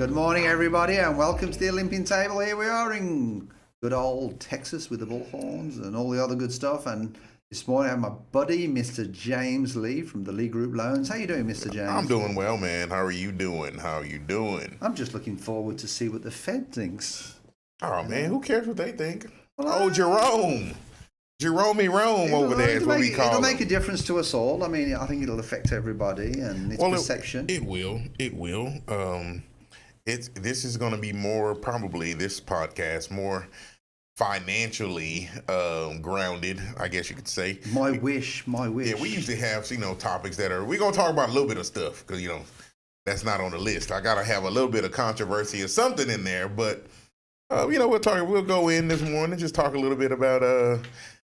Good morning, everybody, and welcome to the Olympian Table. Here we are in good old Texas with the bullhorns and all the other good stuff. And this morning I have my buddy, Mr. James Lee from the Lee Group Loans. How you doing, Mr. James? I'm doing well, man. How are you doing? I'm just looking forward to see what the Fed thinks. Oh, man, who cares what they think? Well, Jerome over there is what we call It'll him. make a difference to us all. I mean, I think it'll affect everybody and its perception. It will. This is going to be more, probably this podcast, more financially grounded, I guess you could say. My wish. Yeah, we usually have, topics that are, we're going to talk about a little bit of stuff because, that's not on the list. I got to have a little bit of controversy or something in there, but, we'll go in this morning and just talk a little bit about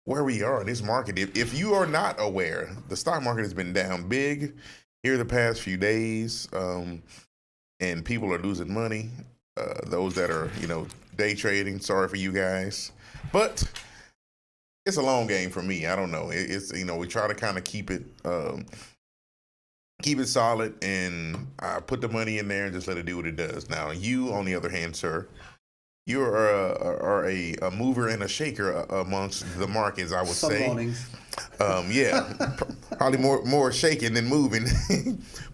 where we are in this market. If you are not aware, the stock market has been down big here the past few days, and people are losing money. Those that are, day trading, sorry for you guys. But it's a long game for me. I don't know. It's we try to kind of keep it solid and put the money in there and just let it do what it does. Now, you, on the other hand, sir, you are a mover and a shaker amongst the markets, I would say. Some mornings. Yeah, probably more shaking than moving,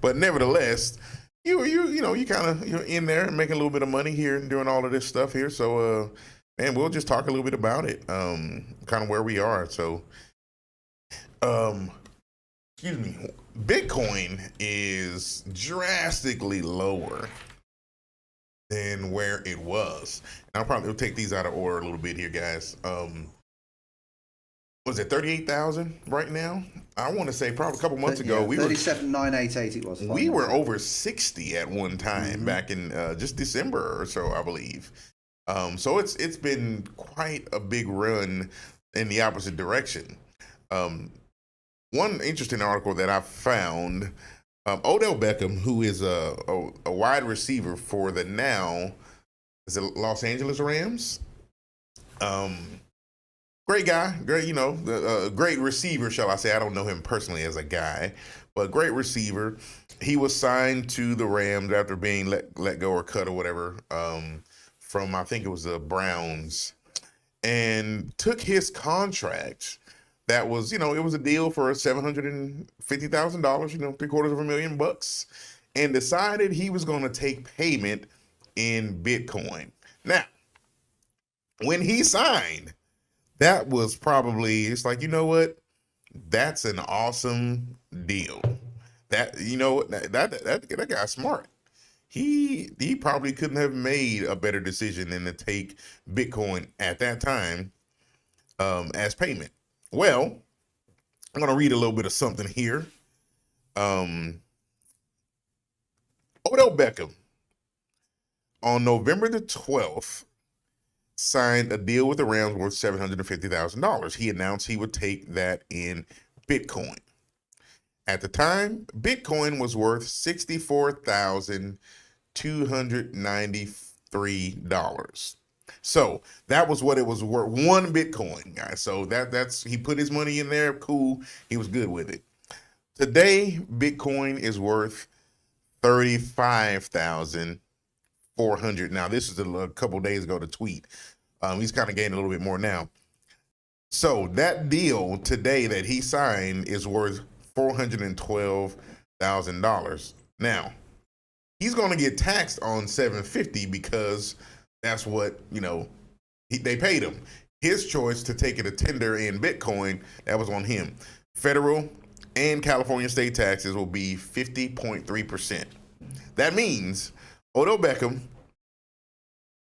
but nevertheless, you're in there making a little bit of money here and doing all of this stuff here. So, man, we'll just talk a little bit about it, kind of where we are. So, excuse me, Bitcoin is drastically lower than where it was. And I'll take these out of order a little bit here, guys. Was it 38,000 right now? I want to say probably a couple months ago. 37,988 it was. We were over 60 at one time back in just December or so, I believe. So it's been quite a big run in the opposite direction. One interesting article that I found, Odell Beckham, who is a wide receiver for the Los Angeles Rams. Great guy, great receiver, shall I say. I don't know him personally as a guy, but great receiver. He was signed to the Rams after being let go or cut or whatever from, I think it was the Browns, and took his contract. That was, it was a deal for $750,000, $750,000, and decided he was going to take payment in Bitcoin. Now, when he signed, that was probably, it's like, you know what? That's an awesome deal. That guy's smart. He probably couldn't have made a better decision than to take Bitcoin at that time as payment. Well, I'm going to read a little bit of something here. Odell Beckham, on November the 12th, signed a deal with the Rams worth $750,000. He announced he would take that in Bitcoin. At the time, Bitcoin was worth $64,293. So that was what it was worth, one Bitcoin, guys. So that's he put his money in there. Cool. He was good with it. Today, Bitcoin is worth $35,400. Now, this is a couple days ago, the tweet. He's kind of gaining a little bit more now. So that deal today that he signed is worth $412,000. Now, he's going to get taxed on $750 because that's what, they paid him. His choice to take it a tender in Bitcoin, that was on him. Federal and California state taxes will be 50.3%. That means Odell Beckham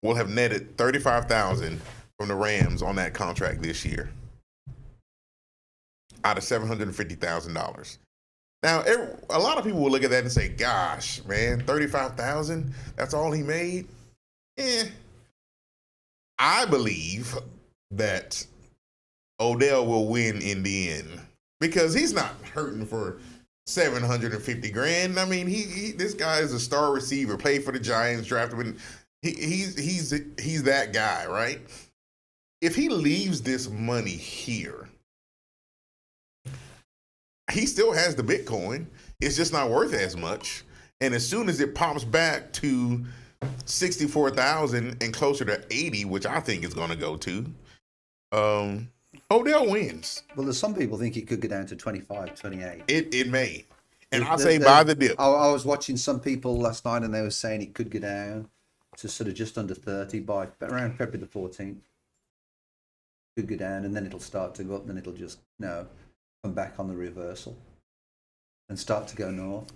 will have netted $35,000 from the Rams on that contract this year out of $750,000. Now, a lot of people will look at that and say, gosh, man, $35,000, that's all he made? I believe that Odell will win in the end because he's not hurting for $750,000. I mean, this guy is a star receiver, played for the Giants, drafted him. He's that guy, right? If he leaves this money here, he still has the Bitcoin. It's just not worth as much. And as soon as it pops back to 64,000 and closer to 80, which I think is going to go to. Odell wins. Well, there's some people think it could go down to 25, 28. It may. And I say buy the dip. I was watching some people last night and they were saying it could go down to sort of just under 30 by around February the 14th. Could go down and then it'll start to go up and then it'll just, come back on the reversal and start to go north.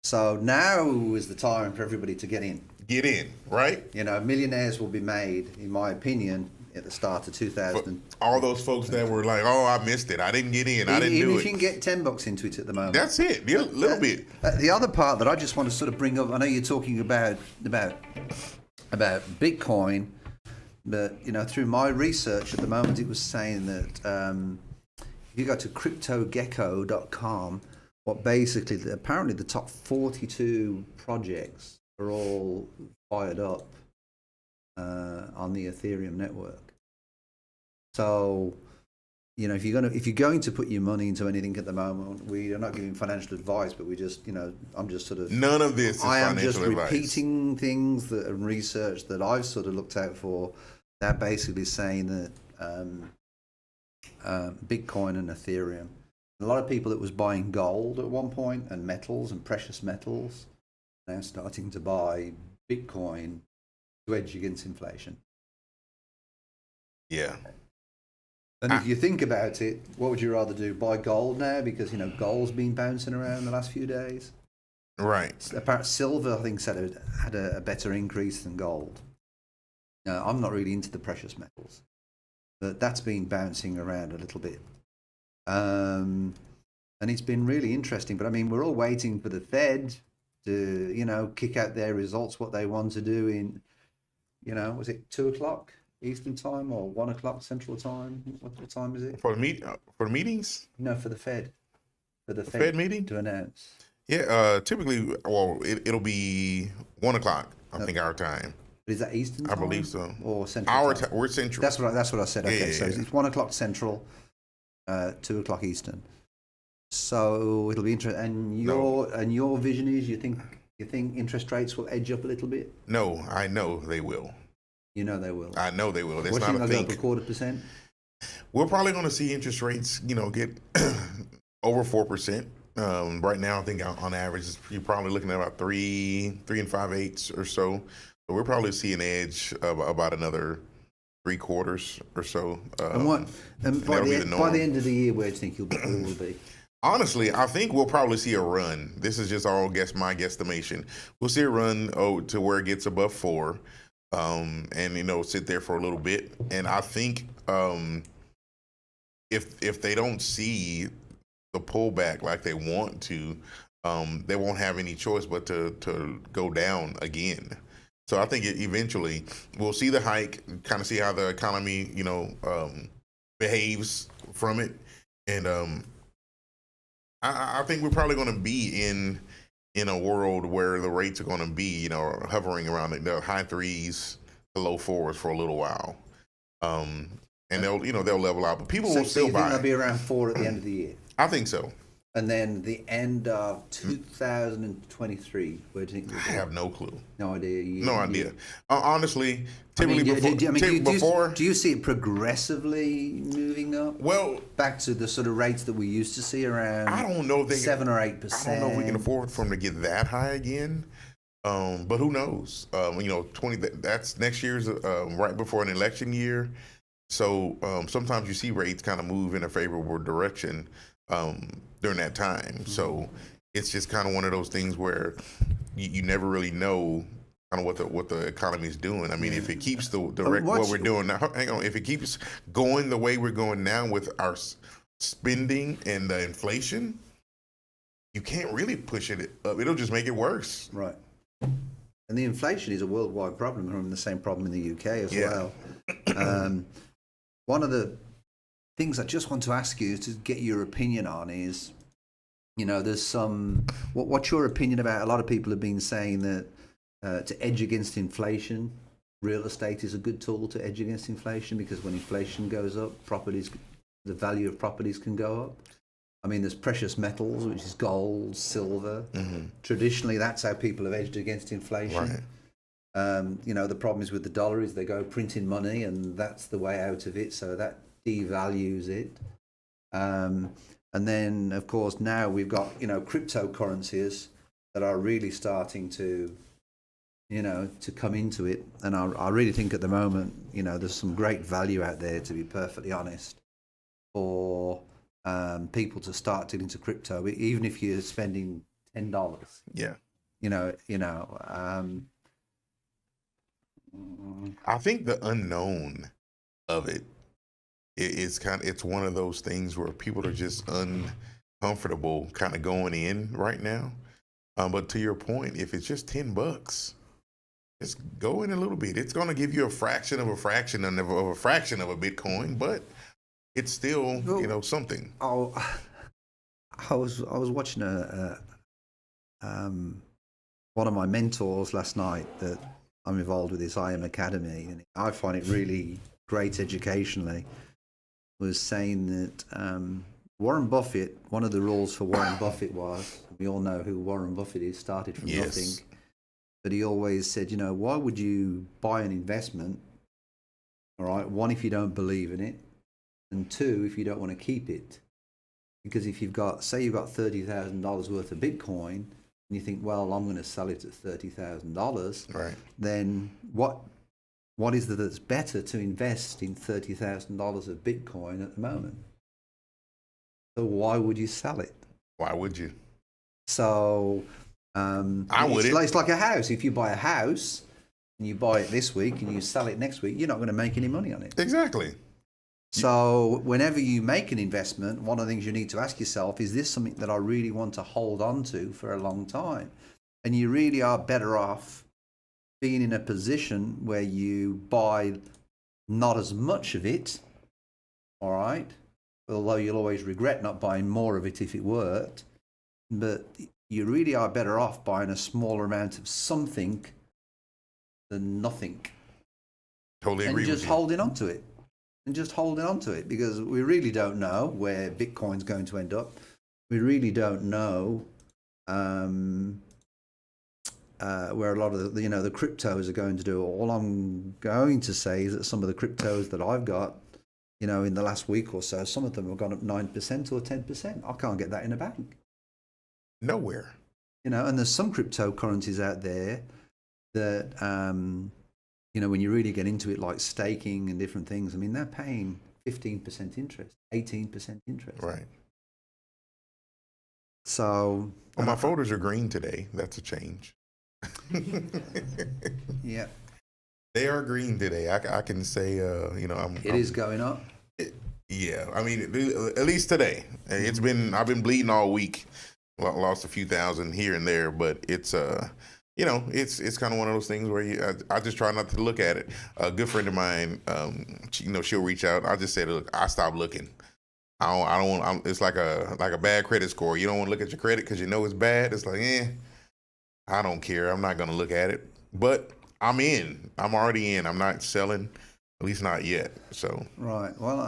So now is the time for everybody to get in. Get in, right? Millionaires will be made, in my opinion, at the start of 2000. But all those folks that were like, "Oh, I missed it. I didn't get in. I didn't do it." Even if you can get $10 into it at the moment. That's it. A little bit. The other part that I just want to sort of bring up, I know you're talking about Bitcoin, but through my research at the moment, it was saying that if you go to cryptogecko.com, apparently the top 42 projects are all fired up on the Ethereum network. So, if you're going to put your money into anything at the moment, we are not giving financial advice, but we just, I'm just sort of none of this is I financial am just advice. Repeating things that are research that I've sort of looked out for. They're basically saying that Bitcoin and Ethereum. A lot of people that was buying gold at one point and metals and precious metals now starting to buy Bitcoin to hedge against inflation. Yeah. And if you think about it, what would you rather do? Buy gold now because gold's been bouncing around the last few days. Right. Apparently, silver I think had a better increase than gold. Now, I'm not really into the precious metals, but that's been bouncing around a little bit. And it's been really interesting. But I mean, we're all waiting for the Fed to, kick out their results, what they want to do in, was it 2:00 Eastern time or 1:00 Central time? What time is it? For the meetings? No, for the Fed. For the Fed meeting to announce. Yeah, typically, it'll be 1:00. I think our time. But is that Eastern time? I believe so. Or Central Our time? we're Central. That's what I said. Okay, Yeah. so it's 1:00 Central, 2:00 Eastern. So it'll be interesting. And your vision is you think interest rates will edge up a little bit? No, I know they will. You know they will. I know they will. That's What do you not a think thing. they'll go up 0.25%? We're probably going to see interest rates, get over 4%. Right now, I think on average, you're probably looking at about 3 5/8 or so. So we'll probably see an edge of about another 3/4 or so. And by the end of the year, where do you think it will be? Honestly, I think we'll probably see a run. This is just all my guesstimation. We'll see a run to where it gets above 4, and sit there for a little bit. And I think if they don't see the pullback like they want to, they won't have any choice but to go down again. So I think eventually we'll see the hike, kind of see how the economy, behaves from it, and I think we're probably going to be in a world where the rates are going to be, hovering around the high 3s to low 4s for a little while, and they'll level out. But people will still buy. So you buy. think they'll be around 4 at the end of the year? I think so. And then the end of 2023, where do you think? I have no clue. No idea. No idea. Honestly, typically before. Do you see it progressively moving up? Well, back to the sort of rates that we used to see around. I don't know if 7 or 8%. I don't know if we can afford for them to get that high again. But who knows? 20. That's next year's right before an election year. So sometimes you see rates kind of move in a favorable direction during that time. Mm-hmm. So it's just kind of one of those things where you never really know kind of what the economy is doing. I mean, if it keeps what we're doing now, hang on, if it keeps going the way we're going now with our spending and the inflation, you can't really push it up. It'll just make it worse. Right. And the inflation is a worldwide problem. We're having the same problem in the UK as well. One of the things I just want to ask you to get your opinion on is, there's some. What's your opinion about? A lot of people have been saying that to edge against inflation, real estate is a good tool to edge against inflation because when inflation goes up, the value of properties can go up. I mean, there's precious metals, which is gold, silver. Mm-hmm. Traditionally, that's how people have edged against inflation. The problem is with the dollar is they go printing money, and that's the way out of it. So that devalues it. And then, of course, now we've got, cryptocurrencies that are really starting to, to come into it. And I really think at the moment, there's some great value out there, to be perfectly honest, for people to start getting into crypto, even if you're spending $10. Yeah. I think the unknown of it is it's one of those things where people are just uncomfortable kind of going in right now. But to your point, if it's just $10, just go in a little bit. It's going to give you a fraction of a fraction of a fraction of a Bitcoin, but it's still, something. Oh, I was watching one of my mentors last night that I'm involved with this IM Academy, and I find it really great educationally, was saying that Warren Buffett, one of the rules for Warren Buffett was, we all know who Warren Buffett is, started from nothing, but he always said, why would you buy an investment? All right, one, if you don't believe in it, and two, if you don't want to keep it. Because if you've got $30,000 worth of Bitcoin, and you think, well, I'm going to sell it at $30,000, right? Then what is it that's better to invest in $30,000 of Bitcoin at the moment? So why would you sell it? Why would you? So I wouldn't. It's like a house. If you buy a house and you buy it this week and you sell it next week, you're not going to make any money on it. Exactly. So whenever you make an investment, one of the things you need to ask yourself, is this something that I really want to hold on to for a long time? And you really are better off being in a position where you buy not as much of it, all right? Although you'll always regret not buying more of it if it worked. But you really are better off buying a smaller amount of something than nothing. Totally agree with you. And just holding on to it. Because we really don't know where Bitcoin's going to end up. We really don't know where a lot of the cryptos are going to do. All I'm going to say is that some of the cryptos that I've got, in the last week or so, some of them have gone up 9% or 10%. I can't get that in a bank. Nowhere. And there's some cryptocurrencies out there that, when you really get into it, like staking and different things, I mean, they're paying 15% interest, 18% interest. Right. So. Well, my folders are green today. That's a change. Yeah. They are green today. I can say, It is going up. Yeah. I mean, at least today. I've been bleeding all week. Lost a few thousand here and there, but it's it's kind of one of those things where I just try not to look at it. A good friend of mine, she'll reach out. I just say, look, I stopped looking. I don't want. It's like a bad credit score. You don't want to look at your credit because you know it's bad. It's like, I don't care. I'm not going to look at it. But I'm in. I'm already in. I'm not selling, at least not yet. So right. Well,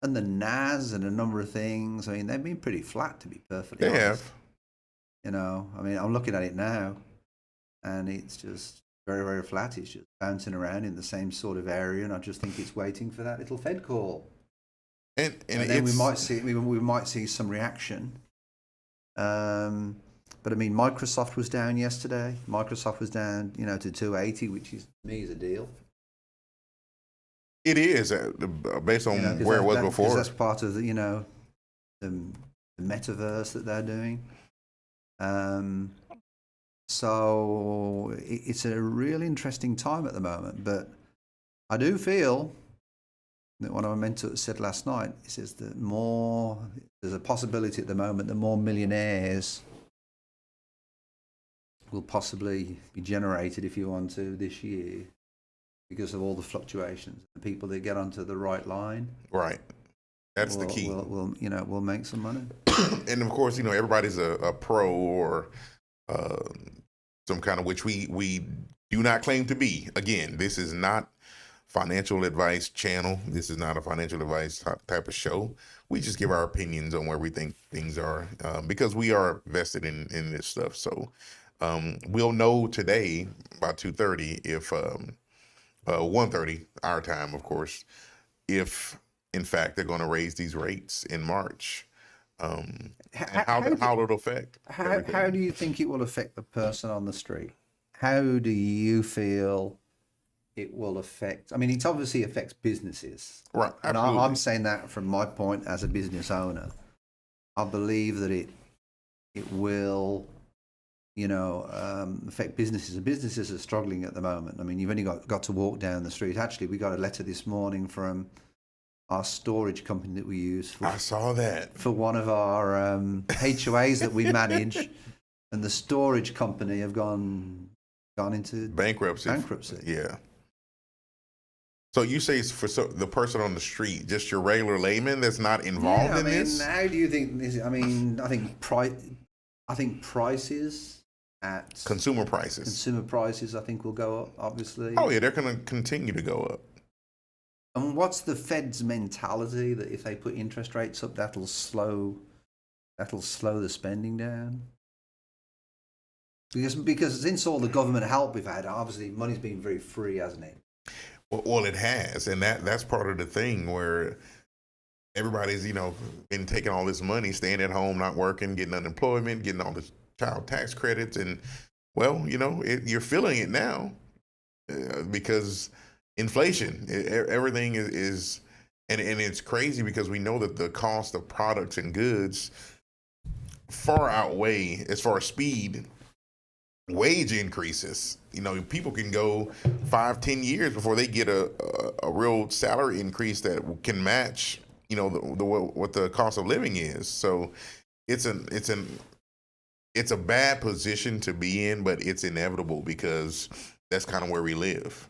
and the NAS and a number of things. I mean, they've been pretty flat, to be perfectly honest. They have. I mean, I'm looking at it now, and it's just very, very flat. It's just bouncing around in the same sort of area, and I just think it's waiting for that little Fed call. And then we might see some reaction. But I mean, Microsoft was down yesterday. Microsoft was down, to 280, which is, to me, is a deal. It is based on where it was before. That's part of the metaverse that they're doing. So it's a real interesting time at the moment. But I do feel that one of my mentors said last night, he says that there's a possibility at the moment that more millionaires will possibly be generated, if you want to, this year, because of all the fluctuations. The people that get onto the right line, right? That's the key. We'll make some money. And of course, everybody's a pro or some kind of, which we do not claim to be. Again, this is not financial advice channel. This is not a financial advice type of show. We just give our opinions on where we think things are because we are vested in this stuff. So We'll know today about 2:30 if 1:30 our time, of course, if in fact they're going to raise these rates in March, and how it'll affect everything. How do you think it will affect the person on the street? How do you feel it will affect? I mean, it obviously affects businesses, Right? and Absolutely. I'm saying that from my point as a business owner. I believe that it will, affect businesses. And businesses are struggling at the moment. I mean, you've only got to walk down the street. Actually, we got a letter this morning from our storage company that we use I saw that. for one of our HOAs that we manage, and the storage company have gone into Bankruptcy. Yeah. So you say it's for the person on the street, just your regular layman that's not involved in this? How do you think this? I mean, I think prices at Consumer prices. I think will go up. Obviously. Oh yeah, they're going to continue to go up. And what's the Fed's mentality that if they put interest rates up, that'll slow the spending down? Because since all the government help we've had, obviously money's been very free, hasn't it? Well, it has, and that's part of the thing where everybody's been taking all this money, staying at home, not working, getting unemployment, getting all this child tax credits, and you're feeling it now because inflation, everything is, and it's crazy because we know that the cost of products and goods far outweigh, as far as speed, wage increases. People can go 5-10 years before they get a real salary increase that can match what the cost of living is. So it's a bad position to be in, but it's inevitable because that's kind of where we live.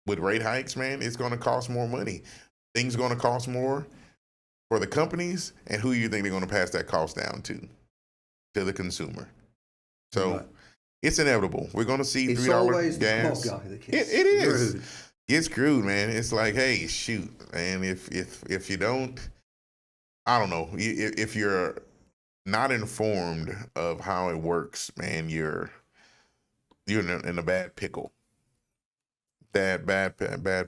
With rate hikes, man, it's going to cost more money. Things are going to cost more for the companies, and who you think they're going to pass that cost down to the consumer. So Right. It's inevitable. We're going to see It's $3 always gas. the poor guy that gets It is. screwed. Get screwed, man. It's like, hey, shoot, and if you don't, I don't know. If you're not informed of how it works, man, you're in a bad pickle. Bad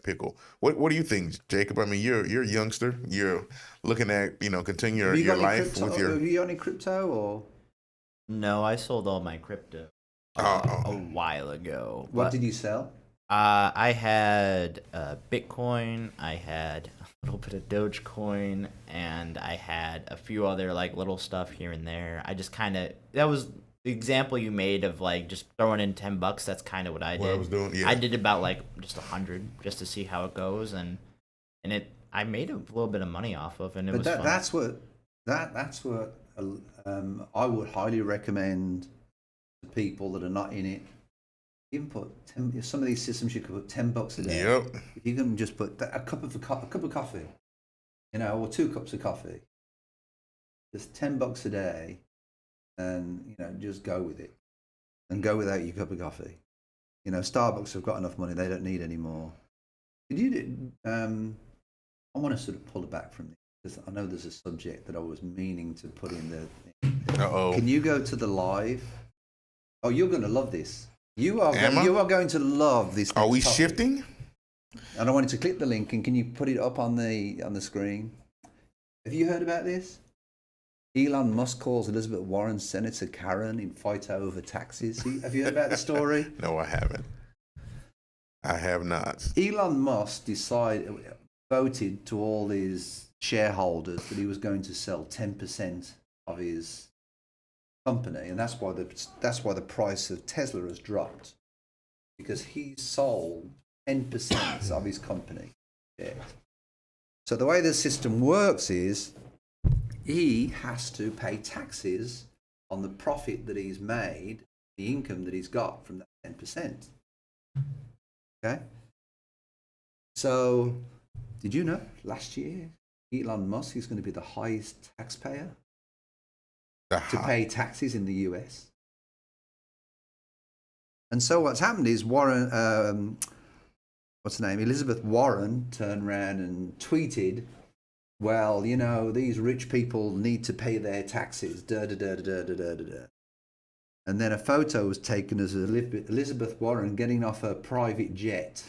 pickle. What do you think, Jacob? I mean, you're a youngster. You're looking at continue Have you your got any life crypto? with your. Have you got any crypto or? No, I sold all my crypto Oh. a while ago. What but, did you sell? I had Bitcoin, I had a little bit of Dogecoin, and I had a few other little stuff here and there. I just that was the example you made of just throwing in $10. That's kind of what I did. What I was doing, yeah. I did about just 100 just to see how it goes, and I made a little bit of money off of, and it was fun. That's what I would highly recommend to people that are not in it. Even put some of these systems you could put $10 a day. Yep. If you can just put a cup of coffee, or 2 cups of coffee, just $10 a day, and just go with it, and go without your cup of coffee. Starbucks have got enough money; they don't need any more. Could you? I want to sort of pull it back from this because I know there's a subject that I was meaning to put in the thing. Uh-oh. Can you go to the live? Oh, you're going to love this. You are going to love this. Are we topic. shifting? And I wanted to click the link, and can you put it up on the screen? Have you heard about this? Elon Musk calls Elizabeth Warren Senator Karen in fight over taxes. Have you heard about the story? No, I haven't. I have not. Elon Musk voted to all his shareholders that he was going to sell 10% of his company, and that's why the price of Tesla has dropped, because he sold 10% of his company. Yeah. So the way the system works is he has to pay taxes on the profit that he's made, the income that he's got from that 10%. Okay? So, did you know last year Elon Musk is going to be the highest taxpayer to pay taxes in the US? And so what's happened is Warren, what's her name? Elizabeth Warren turned around and tweeted, well, these rich people need to pay their taxes. And then a photo was taken as Elizabeth Warren getting off her private jet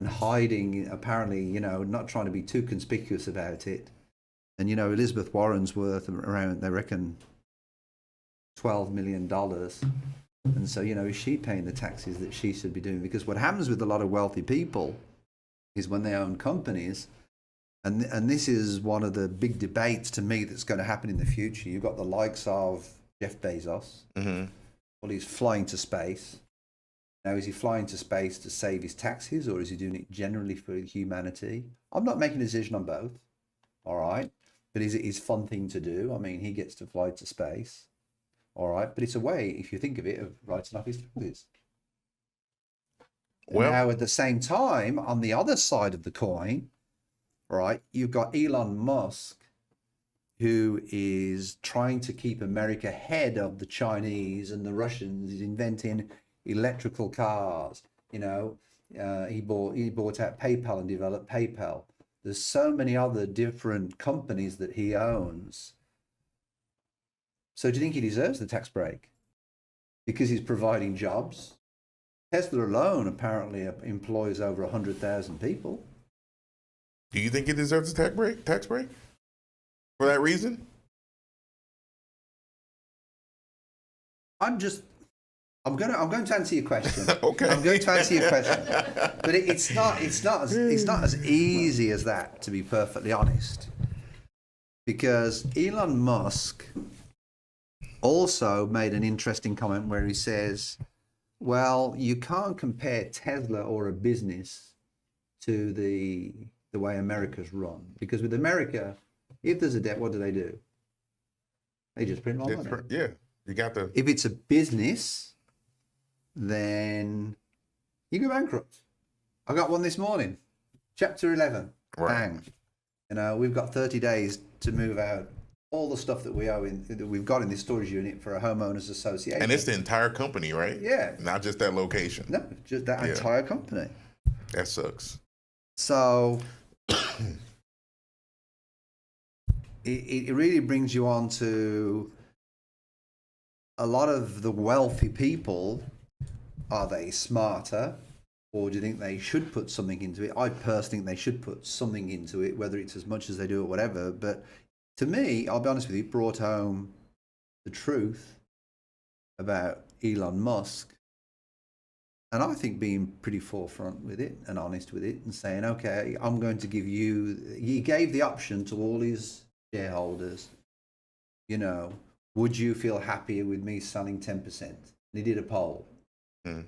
and hiding, apparently, not trying to be too conspicuous about it. And, Elizabeth Warren's worth around, they reckon, $12 million. And so, is she paying the taxes that she should be doing? Because what happens with a lot of wealthy people is when they own companies, and this is one of the big debates to me that's going to happen in the future. You've got the likes of Jeff Bezos. Mm-hmm. Well, he's flying to space. Now, is he flying to space to save his taxes, or is he doing it generally for humanity? I'm not making a decision on both, all right? But is it his fun thing to do? I mean, he gets to fly to space, all right? But it's a way, if you think of it, of writing off his taxes. Well, now, at the same time, on the other side of the coin, right, you've got Elon Musk, who is trying to keep America ahead of the Chinese and the Russians. He's inventing electrical cars. He bought out PayPal and developed PayPal. There's so many other different companies that he owns. So do you think he deserves the tax break? Because he's providing jobs. Tesla alone apparently employs over 100,000 people. Do you think he deserves a tax break? For that reason? I'm going to answer your question. Okay. I'm going to answer your question, but it's not as easy as that, to be perfectly honest. Because Elon Musk also made an interesting comment where he says, "Well, you can't compare Tesla or a business to the way America's run, because with America, if there's a debt, what do? They just print more money. Yeah, you got the. If it's a business, then you go bankrupt. I got one this morning, Chapter 11. Right. Bang. We've got 30 days to move out all the stuff that we've got in this storage unit for a homeowners association. And it's the entire company, right? Yeah. Not just that location. No, just that entire company. That sucks. So it really brings you on to a lot of the wealthy people. Are they smarter, or do you think they should put something into it? I personally think they should put something into it, whether it's as much as they do or whatever. But to me, I'll be honest with you, it brought home the truth about Elon Musk. And I think being pretty forefront with it and honest with it and saying, okay, I'm going to give you, he gave the option to all his shareholders, would you feel happier with me selling 10%? And he did a poll. And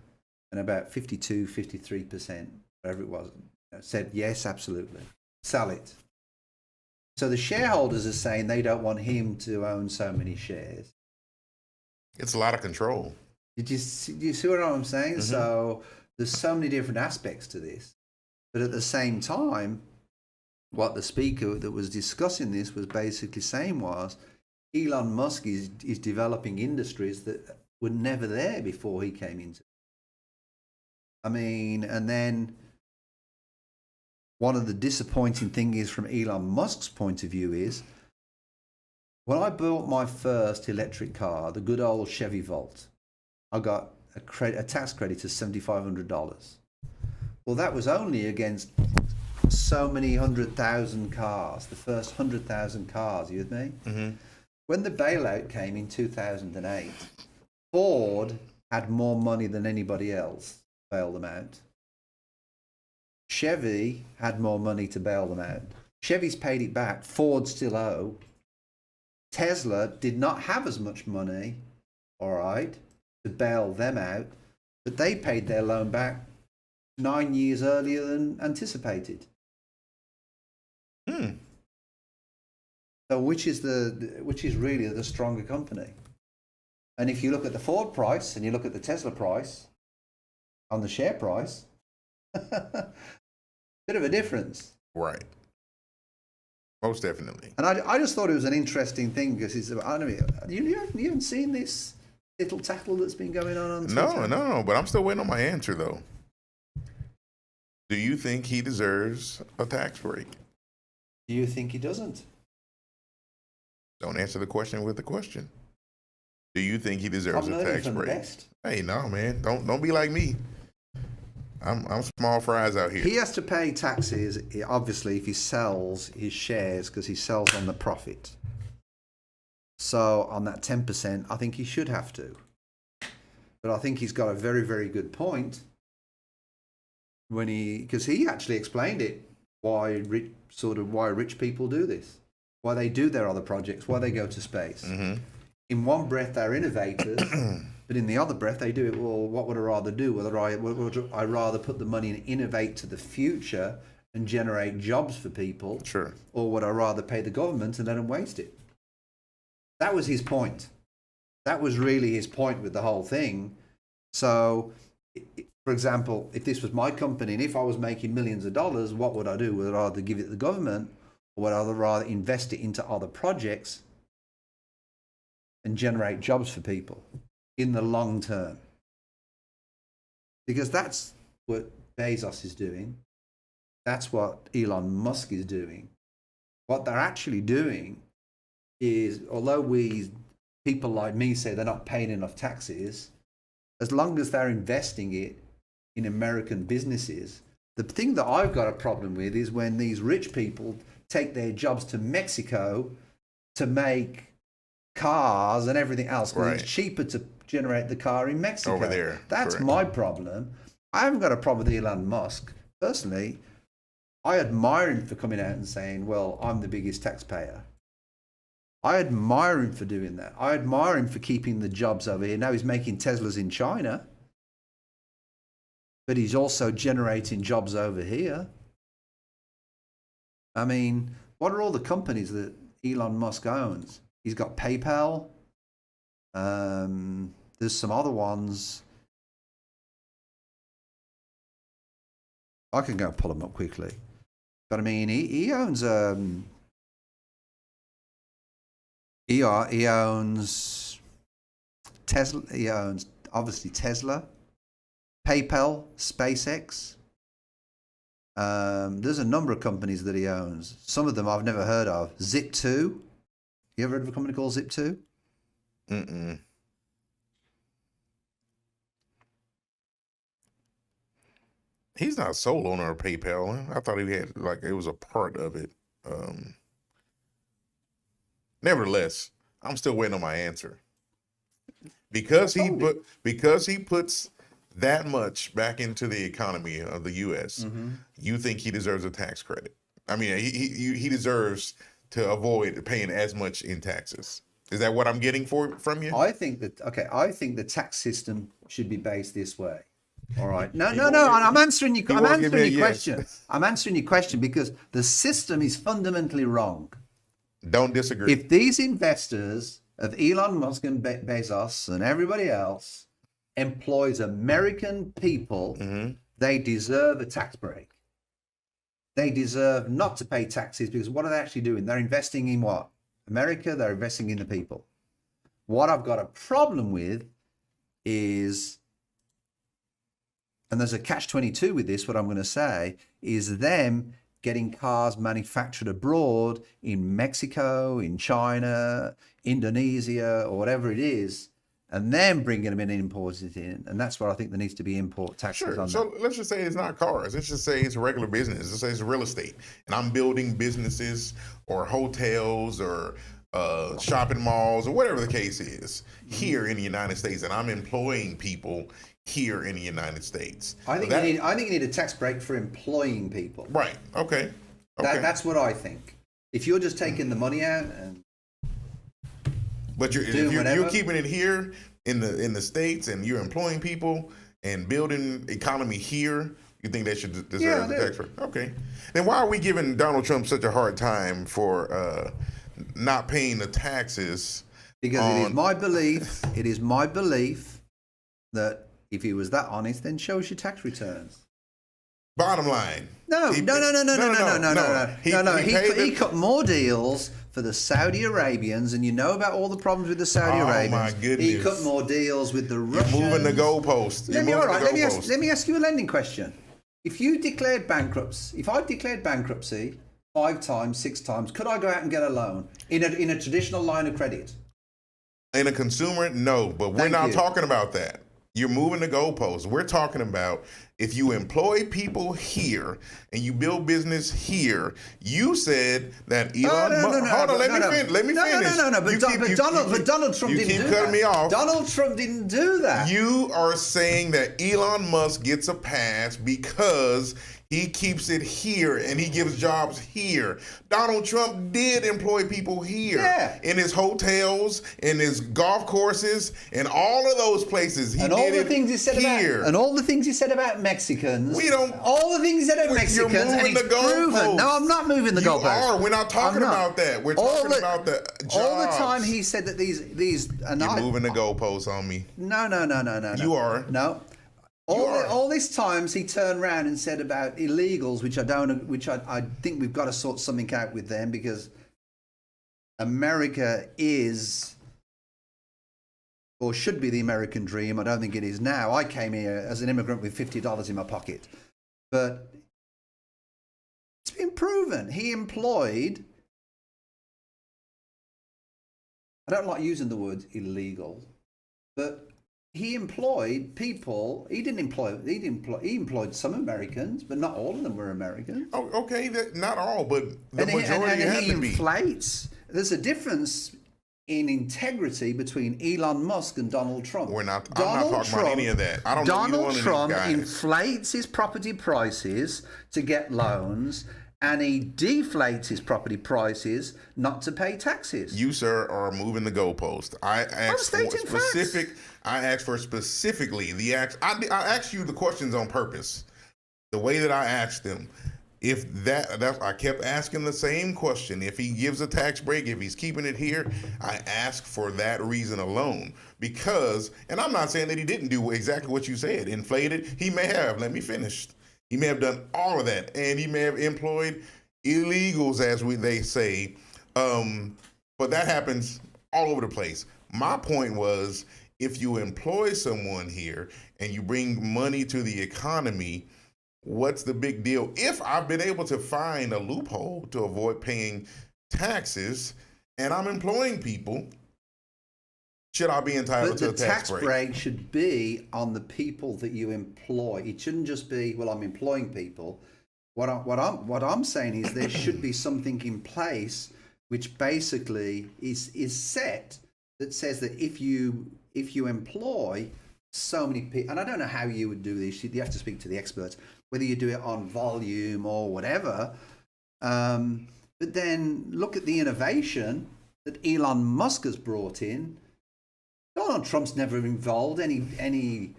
about 52, 53%, whatever it was, said, yes, absolutely. Sell it. So the shareholders are saying they don't want him to own so many shares. It's a lot of control. Do you see what I'm saying? Mm-hmm. So there's so many different aspects to this. But at the same time, what the speaker that was discussing this was basically saying was, Elon Musk is developing industries that were never there before he came into. I mean, and then one of the disappointing things is from Elon Musk's point of view is, when I bought my first electric car, the good old Chevy Volt, I got a tax credit of $7,500. Well, that was only against so many 100,000 cars, the first 100,000 cars, you with me? Mm-hmm. When the bailout came in 2008, Ford had more money than anybody else to bail them out. Chevy had more money to bail them out. Chevy's paid it back. Ford still owe. Tesla did not have as much money, all right, to bail them out, but they paid their loan back 9 years earlier than anticipated. So which is really the stronger company? And if you look at the Ford price and you look at the Tesla price on the share price, bit of a difference. Right. Most definitely. And I just thought it was an interesting thing because I don't know, you haven't seen this little tattle that's been going on Twitter? No, but I'm still waiting on my answer though. Do you think he deserves a tax break? Do you think he doesn't? Don't answer the question with the question. Do you think he deserves I'm a learning tax from the break? best. Hey, no, man. Don't be like me. I'm small fries out here. He has to pay taxes, obviously, if he sells his shares because he sells on the profit. So on that 10%, I think he should have to. But I think he's got a very, very good point because he actually explained it, why rich people do this, why they do their other projects, why they go to space. Mm-hmm. In one breath, they're innovators, but in the other breath, they do it. Well, what would I rather do? Would I rather put the money and innovate to the future and generate jobs for people? Sure. Or would I rather pay the government and let them waste it? That was his point. That was really his point with the whole thing. So, for example, if this was my company and if I was making millions of dollars, what would I do? Would I rather give it to the government, or would I rather invest it into other projects and generate jobs for people in the long term? Because that's what Bezos is doing. That's what Elon Musk is doing. What they're actually doing is, although people like me say they're not paying enough taxes, as long as they're investing it in American businesses. The thing that I've got a problem with is when these rich people take their jobs to Mexico to make cars and everything else, because it's cheaper to generate the car in Mexico. Over there. That's my problem. I haven't got a problem with Elon Musk. Personally, I admire him for coming out and saying, well, I'm the biggest taxpayer. I admire him for doing that. I admire him for keeping the jobs over here. Now he's making Teslas in China, but he's also generating jobs over here. I mean, what are all the companies that Elon Musk owns? He's got PayPal. There's some other ones. I can go pull them up quickly. But I mean, he owns he owns Tesla. He owns obviously Tesla, PayPal, SpaceX. There's a number of companies that he owns. Some of them I've never heard of. Zip2. You ever heard of a company called Zip2? Mm-mm. He's not sole owner of PayPal. I thought he had, like, it was a part of it. Nevertheless, I'm still waiting on my answer. Because he puts that much back into the economy of the U.S., you think he deserves a tax credit? I mean, he deserves to avoid paying as much in taxes. Is that what I'm getting from you? I think the tax system should be based this way. All right. No. I'm answering your question. I'm answering your question because the system is fundamentally wrong. Don't disagree. If these investors of Elon Musk and Bezos and everybody else employs American people, they deserve a tax break. They deserve not to pay taxes because what are they actually doing? They're investing in what? America, they're investing in the people. What I've got a problem with is, and there's a catch-22 with this, what I'm going to say, is them getting cars manufactured abroad in Mexico, in China, Indonesia, or whatever it is, and then bringing them in and importing it in. And that's what I think there needs to be import taxes on. So let's just say it's not cars. Let's just say it's a regular business. Let's say it's real estate. And I'm building businesses or hotels or shopping malls or whatever the case is here in the United States. And I'm employing people here in the United States. I think you need a tax break for employing people. Right. Okay. That's what I think. If you're just taking the money out and you're keeping it here in the States and you're employing people and building economy here, you think they should deserve the tax break? Okay. Then why are we giving Donald Trump such a hard time for not paying the taxes? Because it is my belief that if he was that honest, then show us your tax returns. Bottom line. No. He cut more deals for the Saudi Arabians, and you know about all the problems with the Saudi Arabians. Oh my goodness. He cut more deals with the Russians. You're moving the goalposts. Let me ask you a lending question. If I've declared bankruptcy 5 times, 6 times, could I go out and get a loan in a traditional line of credit? In a consumer, no, but we're Thank not you. talking about that. You're moving the goalposts. We're talking about if you employ people here and you build business here. You said that Elon Musk. Hold on, let me finish. But Donald Trump didn't do that. You keep cutting me off. Donald Trump didn't do that. You are saying that Elon Musk gets a pass because he keeps it here and he gives jobs here. Donald Trump did employ people here in his hotels, in his golf courses, and all of those places. And all the things he said about Mexicans. All the things he said about Mexicans. You're moving the goalposts. No, I'm not moving the goalposts. You are. We're not talking about that. We're talking about the jobs. All the time he said that these. You're moving the goalposts on me. No. You are. No. All these times he turned around and said about illegals, which I think we've got to sort something out with them, because America is, or should be, the American dream. I don't think it is now. I came here as an immigrant with $50 in my pocket, but it's been proven he employed. I don't like using the word illegal, but he employed people. He employed some Americans, but not all of them were Americans. Oh, okay, not all, but the majority had to be. Inflates. There's a difference in integrity between Elon Musk and Donald Trump. I'm not talking about any of that. I don't know either one of these guys. Donald Trump inflates his property prices to get loans, and he deflates his property prices not to pay taxes. You, sir, are moving the goalpost. I asked for specifically the act. I asked you the questions on purpose, the way that I asked them. If I kept asking the same question. If he gives a tax break, if he's keeping it here, I ask for that reason alone. Because, and I'm not saying that he didn't do exactly what you said, inflated. He may have. Let me finish. He may have done all of that, and he may have employed illegals, as they say. But that happens all over the place. My point was, if you employ someone here and you bring money to the economy, what's the big deal? If I've been able to find a loophole to avoid paying taxes and I'm employing people, should I be entitled to a tax break? The tax break should be on the people that you employ. It shouldn't just be, well, I'm employing people. What I'm saying is there should be something in place which basically is set that says that if you employ so many people, and I don't know how you would do this, you have to speak to the experts, whether you do it on volume or whatever, but then look at the innovation that Elon Musk has brought in. Donald Trump's never involved any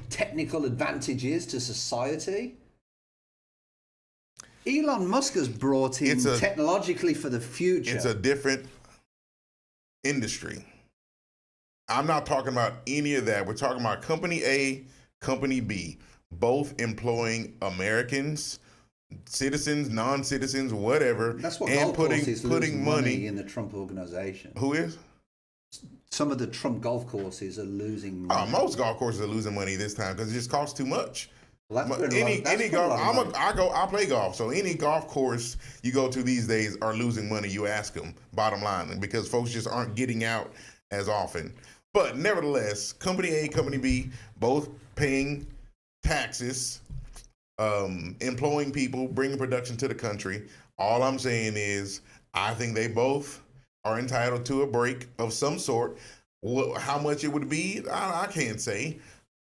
technical advantages to society. Elon Musk has brought in technologically for the future. It's a different industry. I'm not talking about any of that. We're talking about Company A, Company B, both employing Americans, citizens, non-citizens, whatever. That's what and golf courses putting money in the Trump organization. Who is? Some of the Trump golf courses are losing money. Most golf courses are losing money this time because it just costs too much. Well, I play golf, so any golf course you go to these days are losing money. You ask them, bottom line, because folks just aren't getting out as often. But nevertheless, Company A, Company B, both paying taxes, employing people, bringing production to the country. All I'm saying is I think they both are entitled to a break of some sort. How much it would be, I can't say.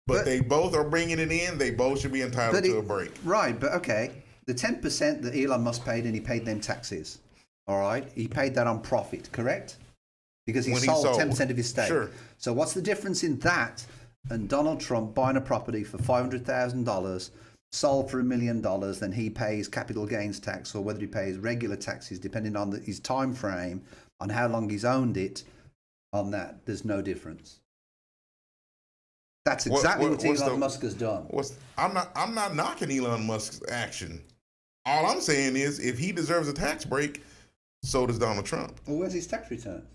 But they both are bringing it in. They both should be entitled to a break. Right, but okay. The 10% that Elon Musk paid, and he paid them taxes. All right? He paid that on profit, correct? Because he sold 10% of his stake. Sure. So what's the difference in that and Donald Trump buying a property for $500,000, sold for $1 million, then he pays capital gains tax, or whether he pays regular taxes, depending on his time frame, on how long he's owned it, on that, there's no difference. That's exactly what Elon Musk has done. I'm not knocking Elon Musk's action. All I'm saying is if he deserves a tax break, so does Donald Trump. Well, where's his tax returns?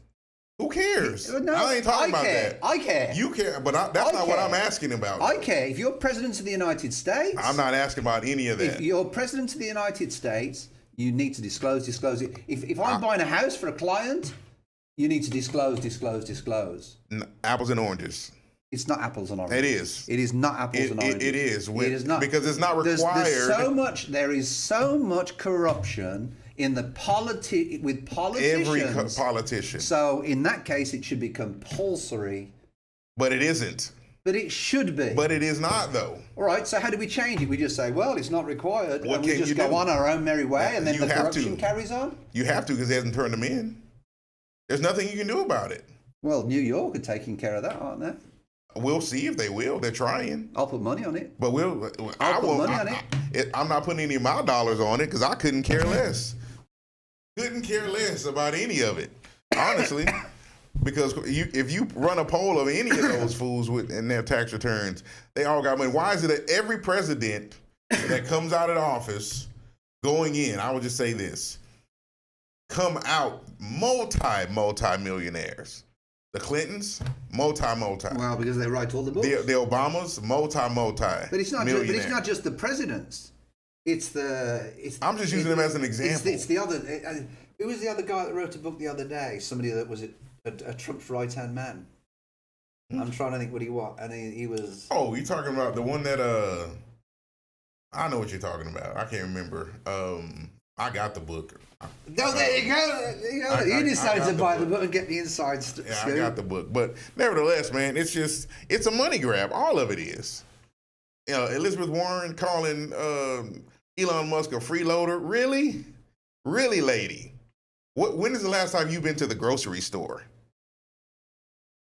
Who cares? No, I ain't talking about that. I care. You care, but that's not what I'm asking about. I care. If you're president of the United States... I'm not asking about any of that. If you're president of the United States, you need to disclose it. If I'm buying a house for a client, You need to disclose. Apples and oranges. It's not apples and oranges. It is. It is not apples and oranges. It is. It is not. Because it's not required. There is so much corruption in the with politicians. Every politician. So in that case, it should be compulsory. But it isn't. But it should be. But it is not, though. All right, so how do we change it? We just say, well, it's not required. What and can we just you go do? on our own merry way, and then You the have corruption to. carries on? You have to because they hasn't turned them in. There's nothing you can do about it. Well, New York are taking care of that, aren't they? We'll see if they will. They're trying. I'll put money on it. But I'm not putting any of my dollars on it because I couldn't care less. Couldn't care less about any of it, honestly. Because if you run a poll of any of those fools in their tax returns, they all got money. Why is it that every president that comes out of office going in, I would just say this, come out multi-millionaires? The Clintons, multi. Well, because they write all the books. The Obamas, multi. But it's not just the presidents. I'm just using them as an example. It's the other. Who was the other guy that wrote a book the other day? Somebody that was a Trump's right-hand man. I'm trying to think what he was, and he was. Oh, you talking about the one that I know what you're talking about. I can't remember. I got the book. No, there you go. You decided to buy the book and get the inside scoop. Yeah, I got the book. But nevertheless, man, it's a money grab. All of it is. You know, Elizabeth Warren calling Elon Musk a freeloader. Really? Really, lady? When is the last time you've been to the grocery store?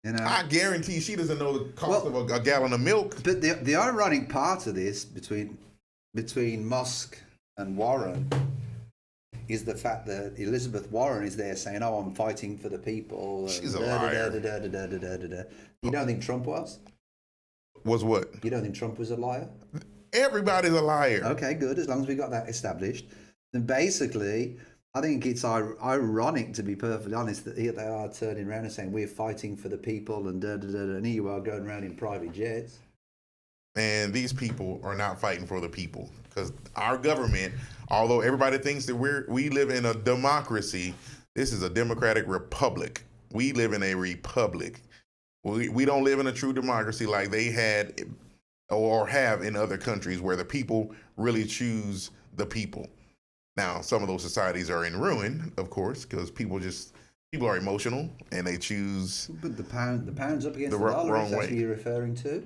You know, I guarantee she doesn't know the cost of a gallon of milk. But the ironic part of this between Musk and Warren is the fact that Elizabeth Warren is there saying, "Oh, I'm fighting for the people." She's a liar. You don't think Trump was? Was what? You don't think Trump was a liar? Everybody's a liar. Okay, good. As long as we got that established. Then basically, I think it's ironic, to be perfectly honest, that here they are turning around and saying we're fighting for the people and and here you are going around in private jets. And these people are not fighting for the people because our government, although everybody thinks that we live in a democracy, this is a democratic republic. We live in a republic. We don't live in a true democracy like they had or have in other countries where the people really choose the people. Now, some of those societies are in ruin, of course, because people are emotional and they choose. But the pound's up against the dollar. wrong If that's way. what you're referring to.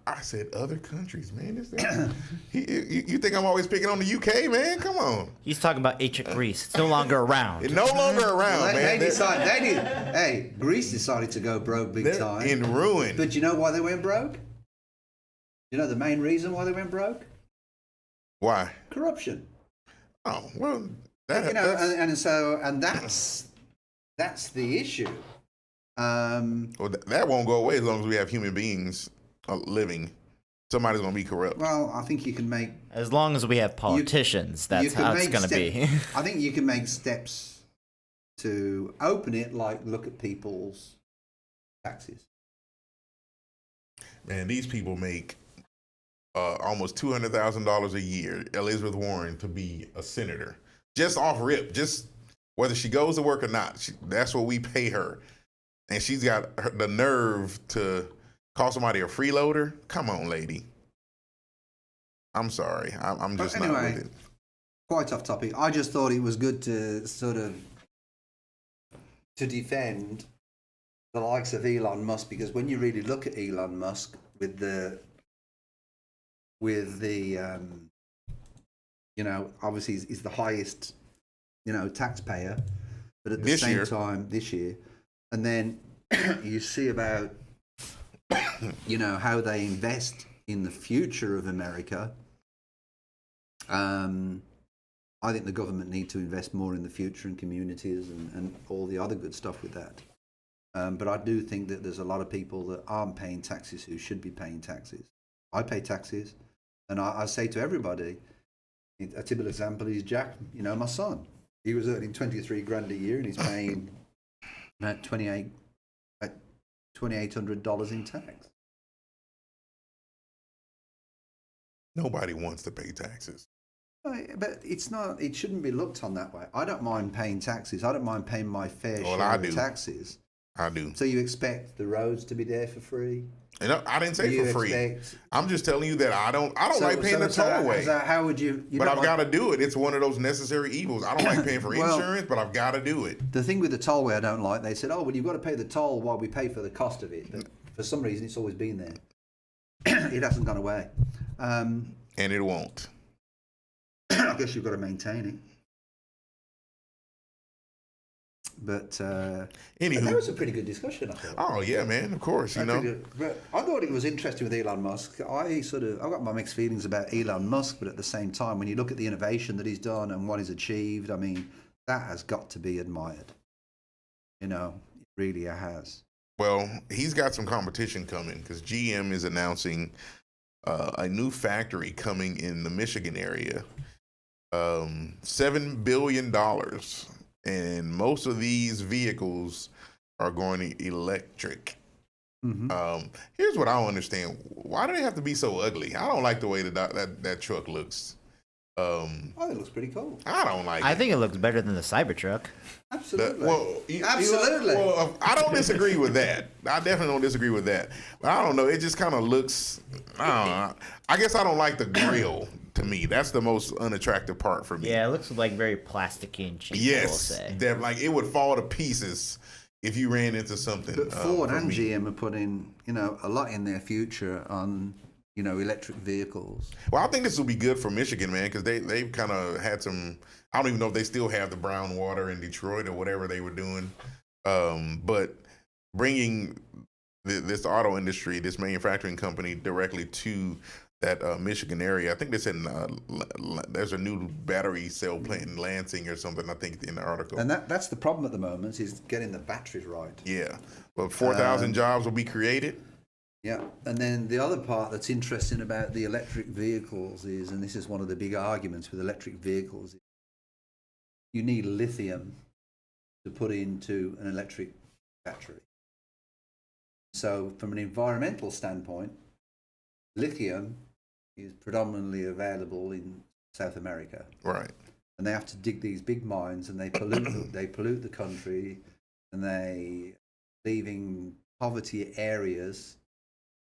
I said other countries, man. You think I'm always picking on the UK, man? Come on. He's talking about ancient Greece. It's no longer around. It's no longer around, man. Hey, Greece decided to go broke big They're time. in ruin. But you know why they went broke? You know the main reason why they went broke? Why? Corruption. Oh, well, that's the issue. That won't go away as long as we have human beings living. Somebody's going to be corrupt. Well, I think you can make... As long as we have politicians, that's how it's going to be. I think you can make steps to open it, like look at people's taxes. Man, these people make almost $200,000 a year, Elizabeth Warren, to be a senator. Just off rip, just whether she goes to work or not. That's what we pay her. And she's got the nerve to call somebody a freeloader? Come on, lady. I'm sorry. I'm just not with it. Quite tough topic. I just thought it was good to sort of to defend the likes of Elon Musk, because when you really look at Elon Musk with the obviously he's the highest, taxpayer, but at the same time this year, and then you see about how they invest in the future of America. I think the government need to invest more in the future and communities and all the other good stuff with that. But I do think that there's a lot of people that aren't paying taxes who should be paying taxes. I pay taxes, and I say to everybody, a typical example is Jack, my son. He was earning 23 grand a year and he's paying about $2,800 in tax. Nobody wants to pay taxes. But it's not. It shouldn't be looked on that way. I don't mind paying taxes. I don't mind paying my fair share of the taxes. I do. So you expect the roads to be there for free? And I didn't say for free. I'm just telling you that I don't like paying the tollway. So how would you? But I've got to do it. It's one of those necessary evils. I don't like paying for insurance, but I've got to do it. The thing with the tollway I don't like, they said, oh, well, you've got to pay the toll while we pay for the cost of it. But for some reason, it's always been there. It hasn't gone away. And it won't. I guess you've got to maintain it. But anywho, that was a pretty good discussion, I thought. Oh yeah, man, of course, you know. But I thought it was interesting with Elon Musk. I got my mixed feelings about Elon Musk, but at the same time, when you look at the innovation that he's done and what he's achieved, I mean, that has got to be admired. You know, it really has. Well, he's got some competition coming because GM is announcing a new factory coming in the Michigan area. $7 billion. And most of these vehicles are going electric. Mm-hmm. Here's what I don't understand. Why do they have to be so ugly? I don't like the way that truck looks. I think it looks pretty cool. I don't like it. I think it looks better than the Cybertruck. Absolutely. Absolutely. I don't disagree with that. I definitely don't disagree with that. But I don't know. It just kind of looks, I don't know. I guess I don't like the grill. To me, that's the most unattractive part for me. Yeah, it looks like very plasticky and cheap. Yes, I will say. that like it would fall to pieces if you ran into something. But Ford and GM are putting, a lot in their future on, electric vehicles. Well, I think this will be good for Michigan, man, because they've kind of had some. I don't even know if they still have the brown water in Detroit or whatever they were doing, but bringing this auto industry, this manufacturing company, directly to that Michigan area. I think they said there's a new battery cell plant in Lansing or something, I think, in the article. And that's the problem at the moment, is getting the batteries right. Yeah. But 4,000 jobs will be created. Yeah. And then the other part that's interesting about the electric vehicles is, and this is one of the big arguments with electric vehicles, you need lithium to put into an electric battery. So from an environmental standpoint, lithium is predominantly available in South America. Right. And they have to dig these big mines, and they pollute the country, and they leaving poverty areas,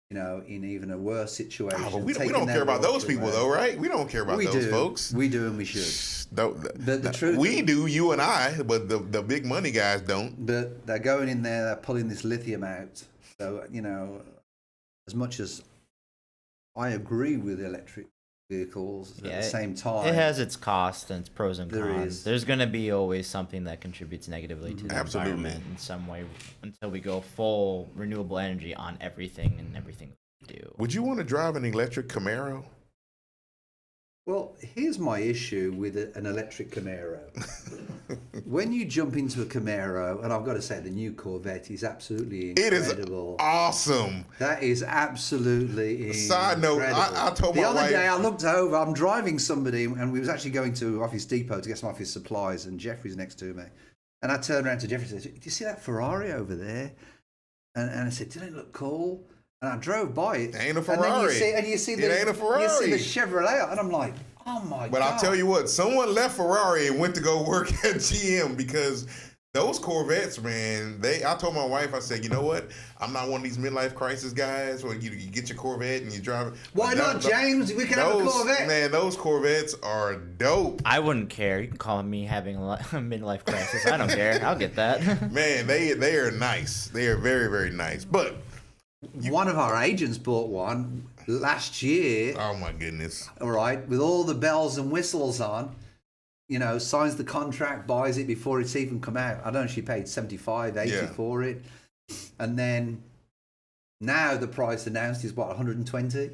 in even a worse situation. But we don't care about those people, though, right? We don't care about those folks. We do, and we should. But the truth, we do, you and I, but the big money guys don't. But they're going in there, they're pulling this lithium out. So, as much as I agree with electric vehicles, at the same time, it has its costs and its pros and there cons. There's going to be always something that contributes negatively to the Absolutely. environment in some way until we go full renewable energy on everything and everything we do. Would you want to drive an electric Camaro? Well, here's my issue with an electric Camaro. When you jump into a Camaro, and I've got to say, the new Corvette is absolutely incredible. It is awesome. That is absolutely Side note, I told my wife. The other day, I looked over, I'm driving somebody, and we was actually going to Office Depot to get some office supplies, and Jeffrey's next to me. And I turned around to Jeffrey and said, do you see that Ferrari over there? And I said, doesn't it look cool? And I drove by it. It ain't a Ferrari. You see it ain't a Ferrari. You see the Chevrolet, and I'm like, oh my God. But I'll tell you what, someone left Ferrari and went to go work at GM because those Corvettes, man, I told my wife, I said, you know what? I'm not one of these midlife crisis guys where you get your Corvette and you drive it. Why not, James? We can have a Corvette. Man, those Corvettes are dope. I wouldn't care. You can call me having a midlife crisis. I don't care. I'll get that. Man, they are nice. They are very, very nice. But one of our agents bought one last year. Oh my goodness! All right, with all the bells and whistles on, signs the contract, buys it before it's even come out. I don't know. She paid $75-80 for it, and then now the price announced is what, $120.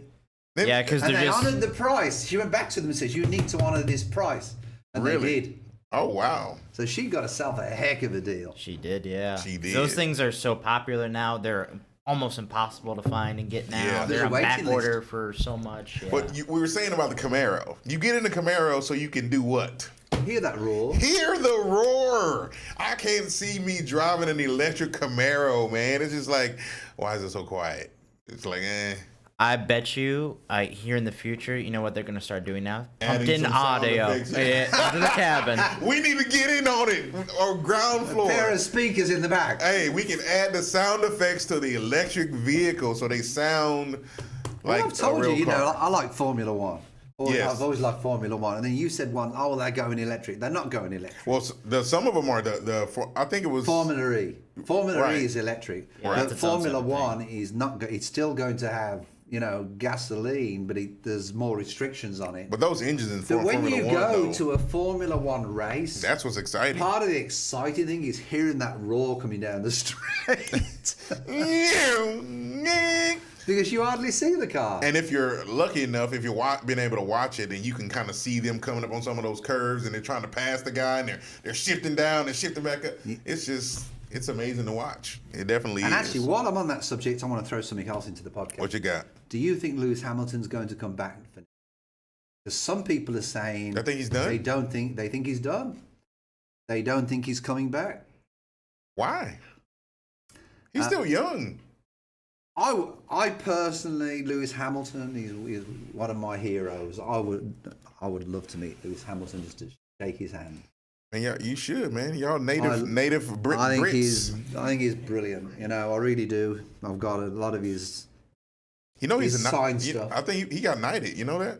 Yeah, because they honoured the price. She went back to them and said, "You need to honour this price," and they did. Oh wow! So she got herself a heck of a deal. She did, yeah. She did. Those things are so popular now. They're almost impossible to find and get now. Yeah. They're on back order for so much. Yeah. But we were saying about the Camaro. You get in the Camaro so you can do what? Hear that roar. Hear the roar. I can't see me driving an electric Camaro, man. It's just like, why is it so quiet? It's like, I bet you, here in the future, you know what they're gonna start doing now? Adding Pumped in some sound audio effects. to the cabin. We need to get in on it, or ground A floor. pair of speakers in the back. Hey, we can add the sound effects to the electric vehicle so they sound like I've told a real you, car. I like Formula One. Yes. I've always liked Formula One. And then you said one, oh, they're going electric. They're not going electric. Well, some of them are I think it was Formula E. Formula Right. E is electric. Yeah, But that's its own Formula separate One is not. It's still going to have, gasoline, but there's more restrictions on it. But those engines in So when Formula you One, go though, to a Formula One race, that's what's exciting. part of the exciting thing is hearing that roar coming down the straight. Because you hardly see the car. And if you're lucky enough, if you're being able to watch it, and you can kind of see them coming up on some of those curves, and they're trying to pass the guy, and they're shifting down and shifting back up. It's amazing to watch. It definitely And is. actually, while I'm on that subject, I want to throw something else into the podcast. What you got? Do you think Lewis Hamilton's going to come back? Because some people are saying I think he's done. they think he's done. They don't think he's coming back. Why? He's still young. I personally, Lewis Hamilton is one of my heroes. I would love to meet Lewis Hamilton just to shake his hand. And yeah, you should, man. Y'all native I think Brits. I think he's brilliant. I really do. I've got a lot of his. You know he's his a sign knight. stuff. I think he got knighted. You know that?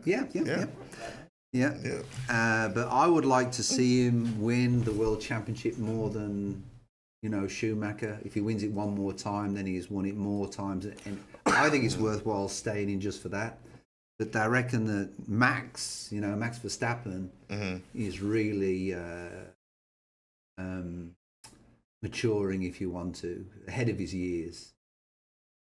Yeah. But I would like to see him win the world championship more than Schumacher. If he wins it one more time, then he's won it more times. And I think it's worthwhile staying in just for that. But I reckon that Max Verstappen is really maturing, if you want to, ahead of his years.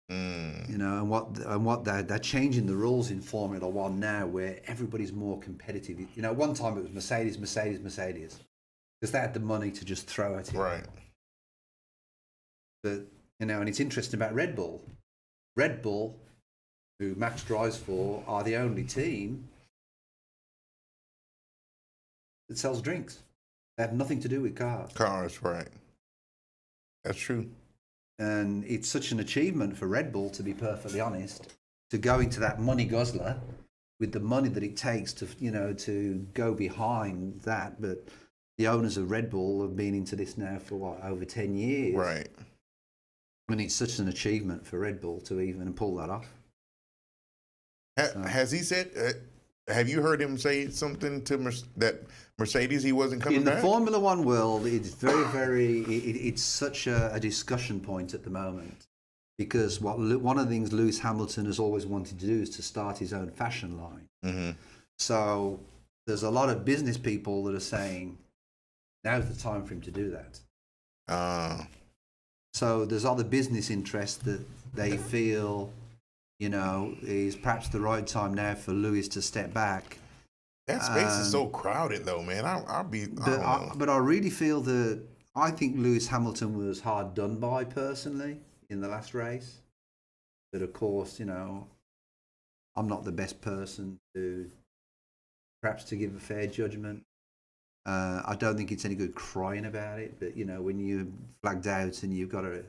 And what they're changing the rules in Formula One now, where everybody's more competitive. One time it was Mercedes, because they had the money to just throw at it. Right. But and it's interesting about Red Bull. Red Bull, who Max drives for, are the only team that sells drinks. They have nothing to do with cars. Cars, right. That's true. And it's such an achievement for Red Bull, to be perfectly honest, to go into that money guzzler with the money that it takes to go behind that. But the owners of Red Bull have been into this now for over 10 years. Right. And it's such an achievement for Red Bull to even pull that off. Has he said? Have you heard him say something to that Mercedes he wasn't coming In back? the Formula One world, it's very, it's such a discussion point at the moment, because one of the things Lewis Hamilton has always wanted to do is to start his own fashion line. Mm-hmm. So there's a lot of business people that are saying now's the time for him to do that. So there's other business interests that they feel, is perhaps the right time now for Lewis to step back. That space is so crowded, though, man. But I really feel that I think Lewis Hamilton was hard done by personally in the last race. But of course, I'm not the best person to give a fair judgment. I don't think it's any good crying about it, but when you flagged out and you've got a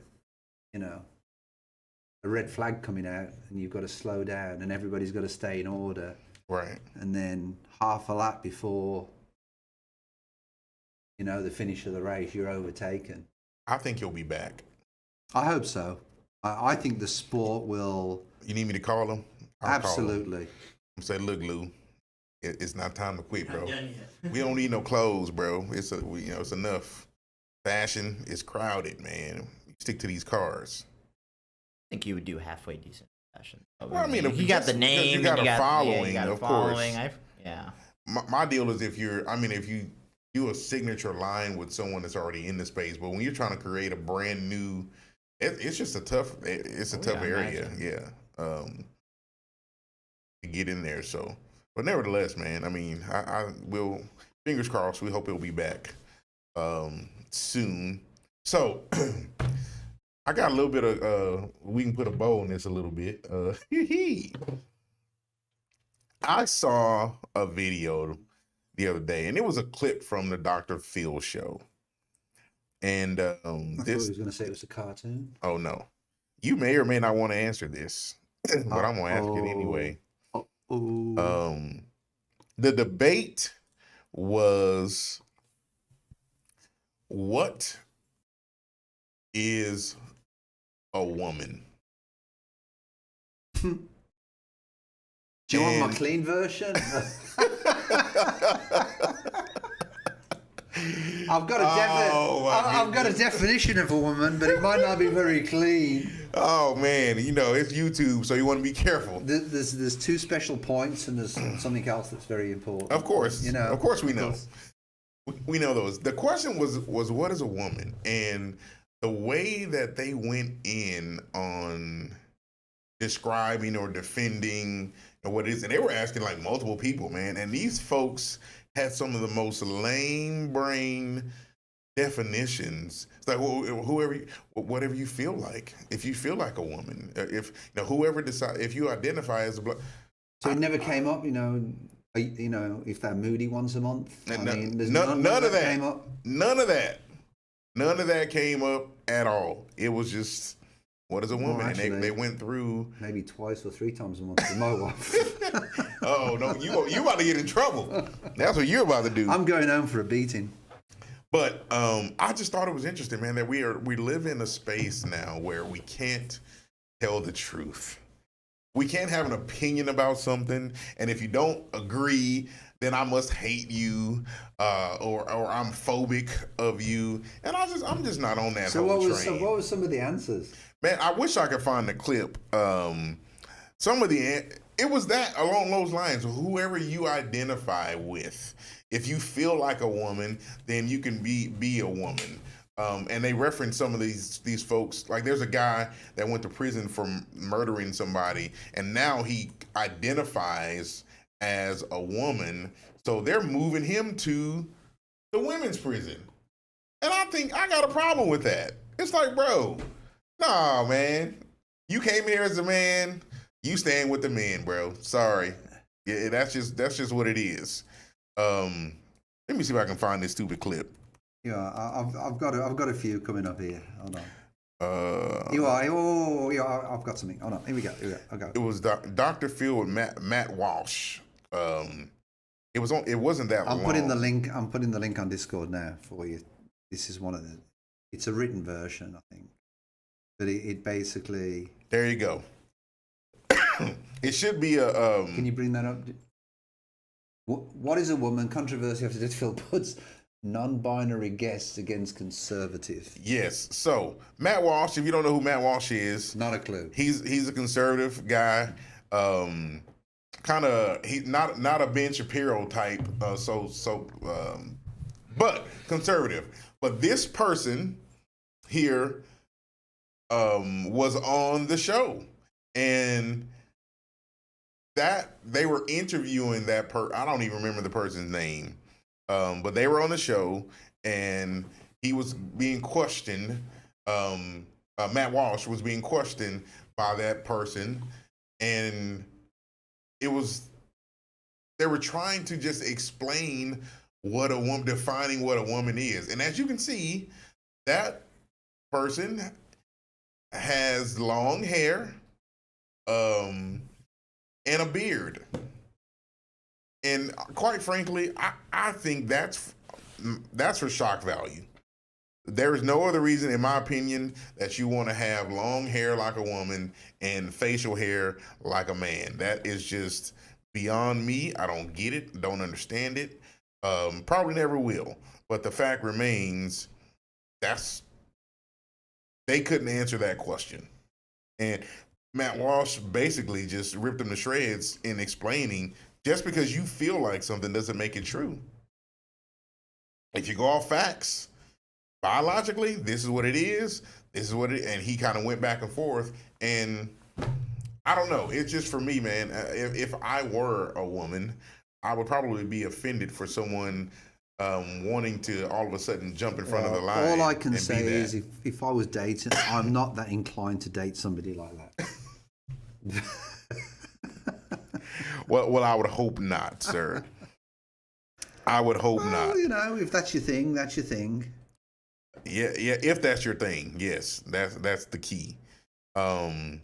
red flag coming out and you've got to slow down and everybody's got to stay in order. Right. And then half a lap before, the finish of the race, you're overtaken. I think he'll be back. I hope so. I think the sport will. You need me to call him? I'll call him. Absolutely. I'm say, look, Lou, it's not time to quit, bro. We don't need no clothes, bro. It's enough. Fashion is crowded, man. Stick to these cars. I think you would do halfway decent fashion. Well, I mean, you got the name, you got a following, you got a of following. course. Yeah. My deal is if you do a signature line with someone that's already in the space, but when you're trying to create a brand new, it's just a tough area, to get in there. So, but nevertheless, man, I mean, I will, fingers crossed. We hope he'll be back soon. So. I got a little bit of, we can put a bow on this a little bit. I saw a video the other day, and it was a clip from the Dr. Phil show. And I thought he was going to say it was a cartoon. Oh, no. You may or may not want to answer this. but I'm gonna ask it anyway. Oh. The debate was, what is a woman? Do you want my clean version? I've got a definition of a woman, but it might not be very clean. Oh man, it's YouTube, so you want to be careful. There's two special points, and there's something else that's very important. Of course, of course we know. We know those. The question was what is a woman? And the way that they went in on describing or defending what it is, and they were asking like multiple people, man, and these folks had some of the most lame brain definitions. It's like, well, whatever you feel like. If you feel like a woman, if whoever decide, if you identify as a black. So it never came up, if they're moody once a month. None of that came up. None of that came up at all. It was just, what is a woman? Well, actually, and they went through maybe twice or three times a month with my wife. Oh no, you about to get in trouble. That's what you're about to do. I'm going home for a beating. But I just thought it was interesting, man, that we live in a space now where we can't tell the truth. We can't have an opinion about something, and if you don't agree, then I must hate you, or I'm phobic of you, and I'm just not on that whole train. So what was some of the answers? Man, I wish I could find the clip. It was that along those lines. Whoever you identify with, if you feel like a woman, then you can be a woman. And they reference some of these folks. Like there's a guy that went to prison for murdering somebody, and now he identifies as a woman. So they're moving him to the women's prison. And I think I got a problem with that. It's like, bro, nah, man. You came here as a man. You staying with the men, bro. Sorry. Yeah, that's just what it is. Let me see if I can find this stupid clip. Yeah, I've got a few coming up here. Hold on. I've got something. Hold on. Here we go. I'll go. It was Dr. Phil with Matt Walsh. It wasn't that long. I'm putting the link on Discord now for you. This is it's a written version, I think. But it basically. There you go. It should be a. Can you bring that up? What is a woman? Controversy after death. Phil puts non-binary guests against conservative. Yes. So Matt Walsh, if you don't know who Matt Walsh is, not a clue. He's a conservative guy. Kind of he's not a Ben Shapiro type. But conservative. But this person here was on the show, and that they were interviewing that I don't even remember the person's name, but they were on the show, and he was being questioned. Matt Walsh was being questioned by that person, and they were trying to just explain defining what a woman is. And as you can see, that person has long hair, and a beard. And quite frankly, I think that's for shock value. There is no other reason, in my opinion, that you want to have long hair like a woman and facial hair like a man. That is just beyond me. I don't get it, don't understand it. Probably never will. But the fact remains, they couldn't answer that question. And Matt Walsh basically just ripped them to shreds in explaining, just because you feel like something doesn't make it true. If you go off facts, biologically, this is what it is. And he kind of went back and forth. And I don't know. It's just, for me, man, if I were a woman, I would probably be offended for someone wanting to all of a sudden jump in front of the line. All I can say is if I was dating, I'm not that inclined to date somebody like that. Well, I would hope not, sir. I would hope not. If that's your thing, that's your thing. Yeah. If that's your thing, yes, that's the key. But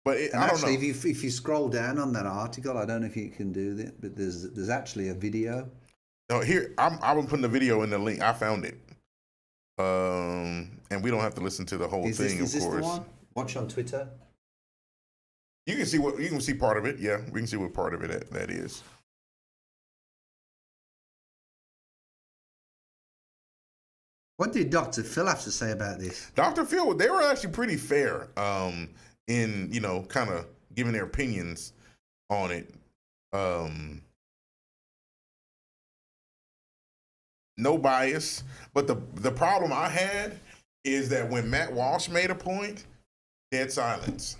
But And I don't actually, know. if you scroll down on that article, I don't know if you can do that, but there's actually a video. No, here I'm putting the video in the link. I found it. And we don't have to listen to the whole Is thing, this of the course. one? Watch on Twitter. You can see part of it. Yeah, we can see what part of it that is. What did Dr. Phil have to say about this? Dr. Phil, they were actually pretty fair in, kind of giving their opinions on it. No bias. But the problem I had is that when Matt Walsh made a point, dead silence.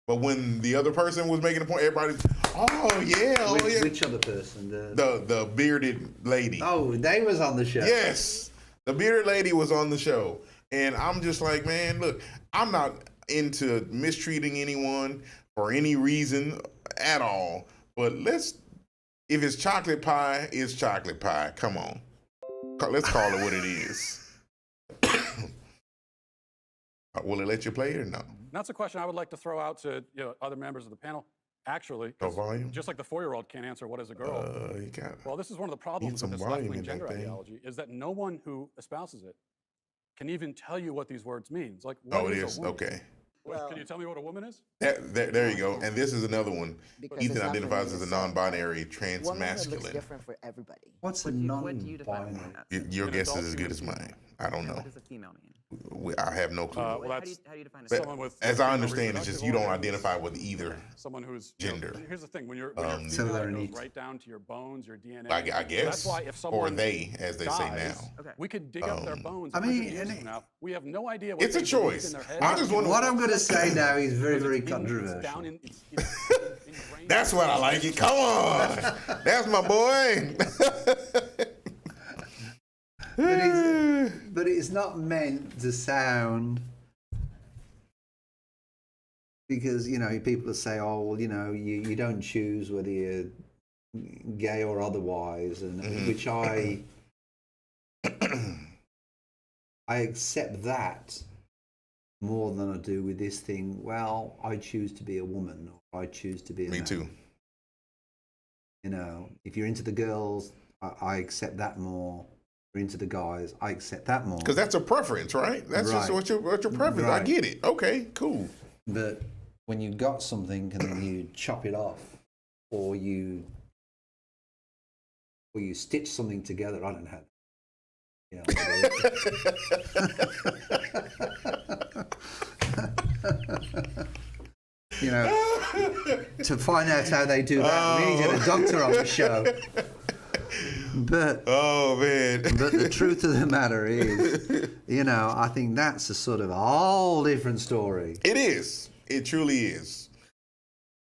But when the other person was making a point, everybody, oh yeah. Which other person? The bearded lady. Oh, they was on the show. Yes. The bearded lady was on the show. And I'm just like, man, look, I'm not into mistreating anyone for any reason at all. But if it's chocolate pie, it's chocolate pie. Come on. Let's call it what it is. Will it let you play it or no? That's a question I would like to throw out to other members of the panel. Actually, 'cause volume? just like the 4-year-old can't answer what is a girl. You got it. Well, this is one of the problems some with this volume left-wing in that gender thing. ideology is that no one who espouses it can even tell you what these words mean. It's like, what Oh, it is is? a woman? Okay. Well- Can you tell me what a woman is? There you go. And this is another one. Because Ethan it's not for identifies me as to a say. non-binary Womanhood looks trans-masculine. different for everybody. What's a What do you define non-binary? Your An guess adult is as good as human. mine. I don't know. What does a female mean? I have no clue. Well, How that's do you define a But someone with as I female understand, it's just you don't reproductive identify organs, with either. someone who's gender. Here's the thing: when you're So female, they're it an goes eat. right down to your bones, your DNA. I So guess. that's why if Or someone they, as they say dies, now. Okay. we could dig up their bones. I mean, 100 years and from now. We have no idea what It's a they believe choice. in their head. I just wonder- What I'm going to say now is very, very It's controversial. down in- it's ingrained That's in what I our like it. Come on. That's my boy. But it's not meant to sound, because people will say, oh well, you don't choose whether you're gay or otherwise, and which I accept that more than I do with this thing. Well, I choose to be a woman, or I choose to be a Me man. too. If you're into the girls, I accept that more. If you're into the guys, I accept that more. Because that's a preference, right? That's just Right. what your preference. I Right. get it. Okay, cool. But when you got something and then you chop it off, or you stitch something together, I don't know how. To find out how they do that, we need to get a doctor on the show. But Oh man. But the truth of the matter is, I think that's a sort of a whole different story. It is. It truly is.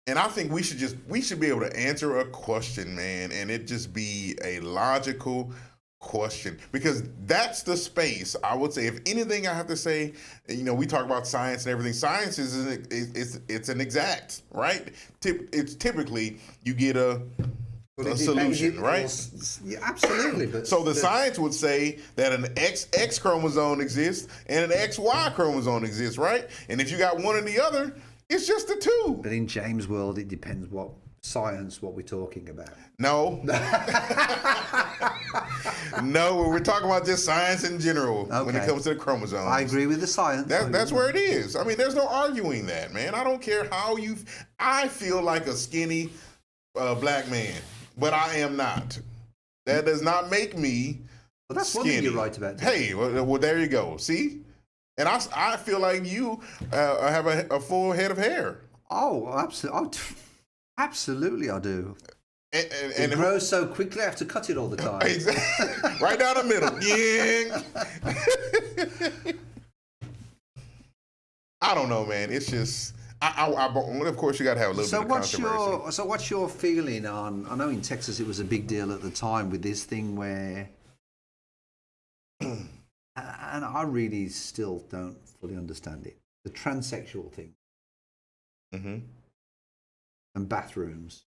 And I think we should be able to answer a question, man, and it just be a logical question, because that's the space. I would say, if anything I have to say, we talk about science and everything. Science it's an exact, right? It's typically you get a solution, right? Yeah, absolutely. But So the science would say that an XX chromosome exists and an XY chromosome exists, right? And if you got one or the other, it's just the two. But in James' world, it depends what we're talking about. No. No, we're talking about just science in general when it Okay. comes to the chromosomes. I agree with the science. That's where it is. I mean, there's no arguing that, man. I don't care how I feel like a skinny black man, but I am not. That does not make me Well, that's skinny. one thing you're right about. Hey, well, there you go. See? And I feel like you have a full head of hair. Oh, absolutely. Absolutely, I do. And It grows so quickly, I have to cut it all the time. Exactly. Right down the middle. Yeah. I don't know, man. It's just, of course, you got to have a little bit of controversy. What's your feeling on? I know in Texas it was a big deal at the time with this thing where, and I really still don't fully understand it. The transsexual thing Mm-hmm. and bathrooms.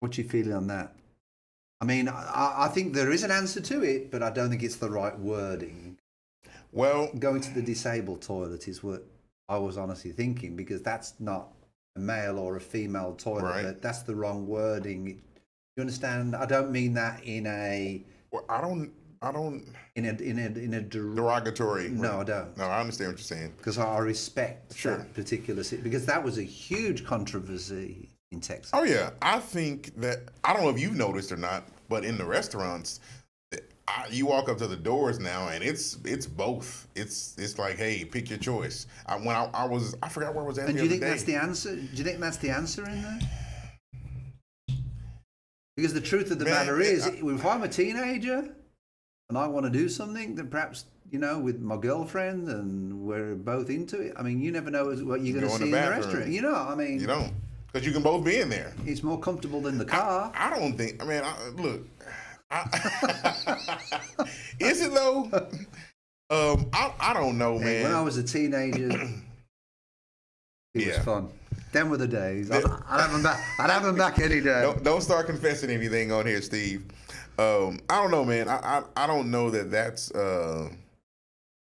What's your feeling on that? I mean, I think there is an answer to it, but I don't think it's the right wording. Well, going to the disabled toilet is what I was honestly thinking, because that's not a male or a female toilet. Right. That's the wrong wording. You understand? I don't mean that in a well, I don't in a derogatory. No, I don't. No, I understand what you're saying. Because I respect Sure. that particular because that was a huge controversy in Texas. Oh yeah, I think that I don't know if you've noticed or not, but in the restaurants, you walk up to the doors now, and it's both. It's like, hey, pick your choice. I forgot where I was at. And the do you other think day. that's the answer? Do you think that's the answer in there? Because the truth of the matter is, if I'm a teenager and I want to do something that perhaps, with my girlfriend and we're both into it, I mean, you never know what you're going to see in the restaurant. You don't. Because you can both be in there. It's more comfortable than the car. I don't think, look. Is it though? I don't know, man. When I was a teenager, it was fun. Them were the days. I'd have them back. I'd have them back any day. Don't start confessing anything on here, Steve. I don't know, man. I don't know that that's the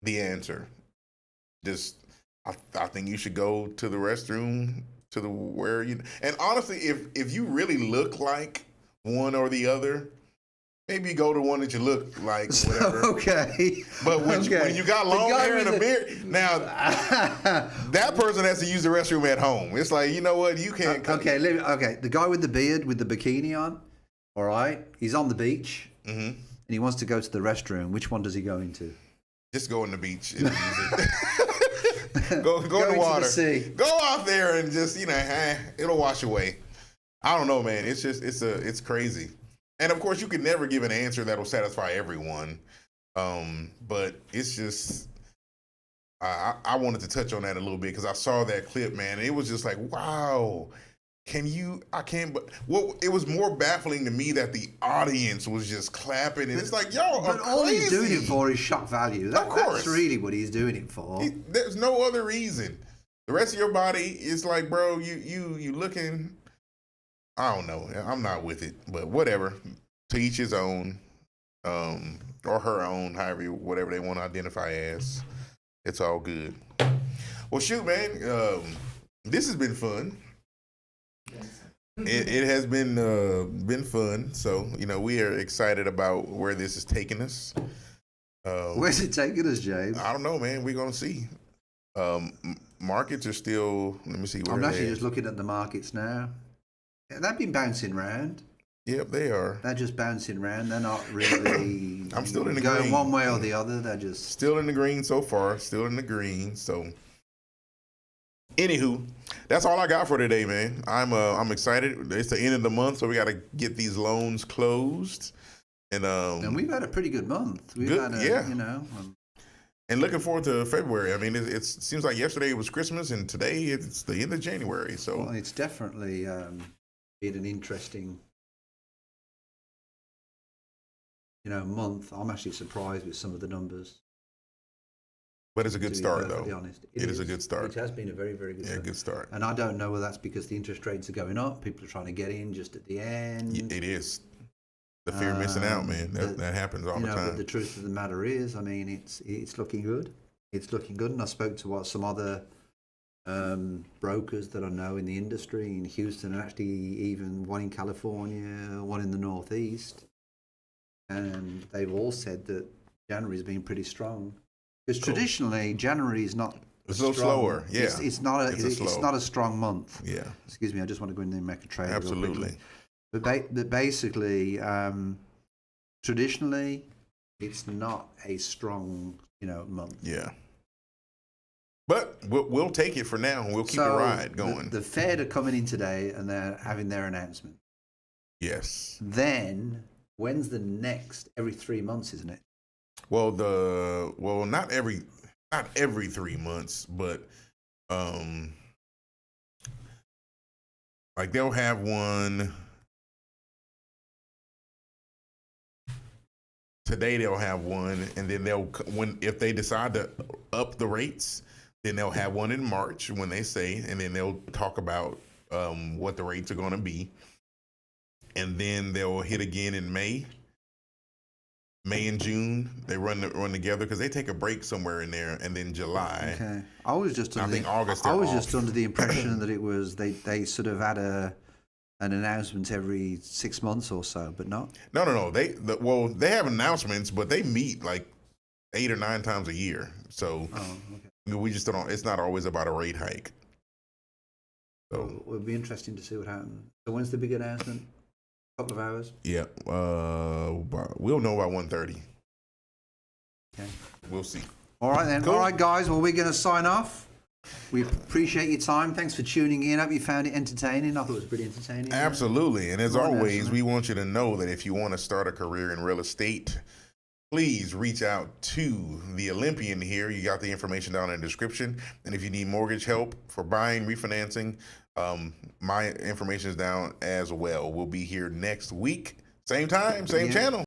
answer. Just I think you should go to the restroom where you. And honestly, if you really look like one or the other, maybe go to one that you look like, whatever. Okay. But when you got long hair and a beard, now that person has to use the restroom at home. It's like, you know what, you can't. Okay. The guy with the beard with the bikini on, all right, he's on the beach, and he wants to go to the restroom. Which one does he go into? Just go in the beach. And use it. go in the water. The sea. Go out there and just it'll wash away. I don't know, man. It's just it's crazy. And of course, you can never give an answer that'll satisfy everyone. But it's just, I wanted to touch on that a little bit because I saw that clip, man. And it was just like, wow, it was more baffling to me that the audience was just clapping. And it's like, y'all are But all crazy. he's doing it for is shock value. Of course. That's really what he's doing it for. There's no other reason. The rest of your body is like, bro, you looking... I don't know. I'm not with it, but whatever. To each his own, or her own, whatever they want to identify as. It's all good. Well, shoot, man. This has been fun. It has been fun. So we are excited about where this is taking us. Where's it taking us, James? I don't know, man. We're gonna see. Markets are still. Let me see. I'm actually just looking at the markets now. They've been bouncing around. Yep, they are. They're just bouncing around. They're not really I'm still in the going green. one way or the other. They're just still in the green so far. Still in the green. So, anywho, that's all I got for today, man. I'm excited. It's the end of the month, so we got to get these loans closed. And we've had a pretty good month. And looking forward to February. I mean, it seems like yesterday was Christmas, and today it's the end of January. So well, it's definitely been an interesting, month. I'm actually surprised with some of the numbers. But it's a good start, though. To be honest, it is a good start. It has been a very, very good start. Good start. And I don't know whether that's because the interest rates are going up. People are trying to get in just at the end. It is. The fear of missing out, man. That happens all the time. But the truth of the matter is, I mean, it's looking good. It's looking good. And I spoke to some other brokers that I know in the industry in Houston, and actually even one in California, one in the Northeast. And they've all said that January has been pretty strong. Because traditionally, January is not. It's a little slower. Yeah. It's not a strong month. Yeah. Excuse me. I just want to go in there and make a trade. Absolutely. But basically, traditionally, it's not a strong, month. Yeah. But we'll take it for now. We'll keep the ride going. The Fed are coming in today, and they're having their announcement. Yes. Then when's the next? Every 3 months, isn't it? Well, not every 3 months, but like they'll have one. Today they'll have one, and then if they decide to up the rates, then they'll have one in March when they say, and then they'll talk about what the rates are going to be, and then they'll hit again in May, May and June they run together because they take a break somewhere in there, and then July. Okay. I was just under August. I was just under the impression that it was they sort of had an announcement every 6 months or so, but not. No. They have announcements, but they meet like 8 or 9 times a year. So we just don't. It's not always about a rate hike. So It'll be interesting to see what happens. So when's the big announcement? A couple of hours. yeah, we'll know by 1:30. Okay. We'll see. All right then. Cool. All right, guys. Well, we're going to sign off. We appreciate your time. Thanks for tuning in. Hope you found it entertaining. I thought it was pretty entertaining. Absolutely. And as Right, always, National. we want you to know that if you want to start a career in real estate, please reach out to the Olympian here. You got the information down in the description. And if you need mortgage help for buying, refinancing, my information is down as well. We'll be here next week. Same time, same channel.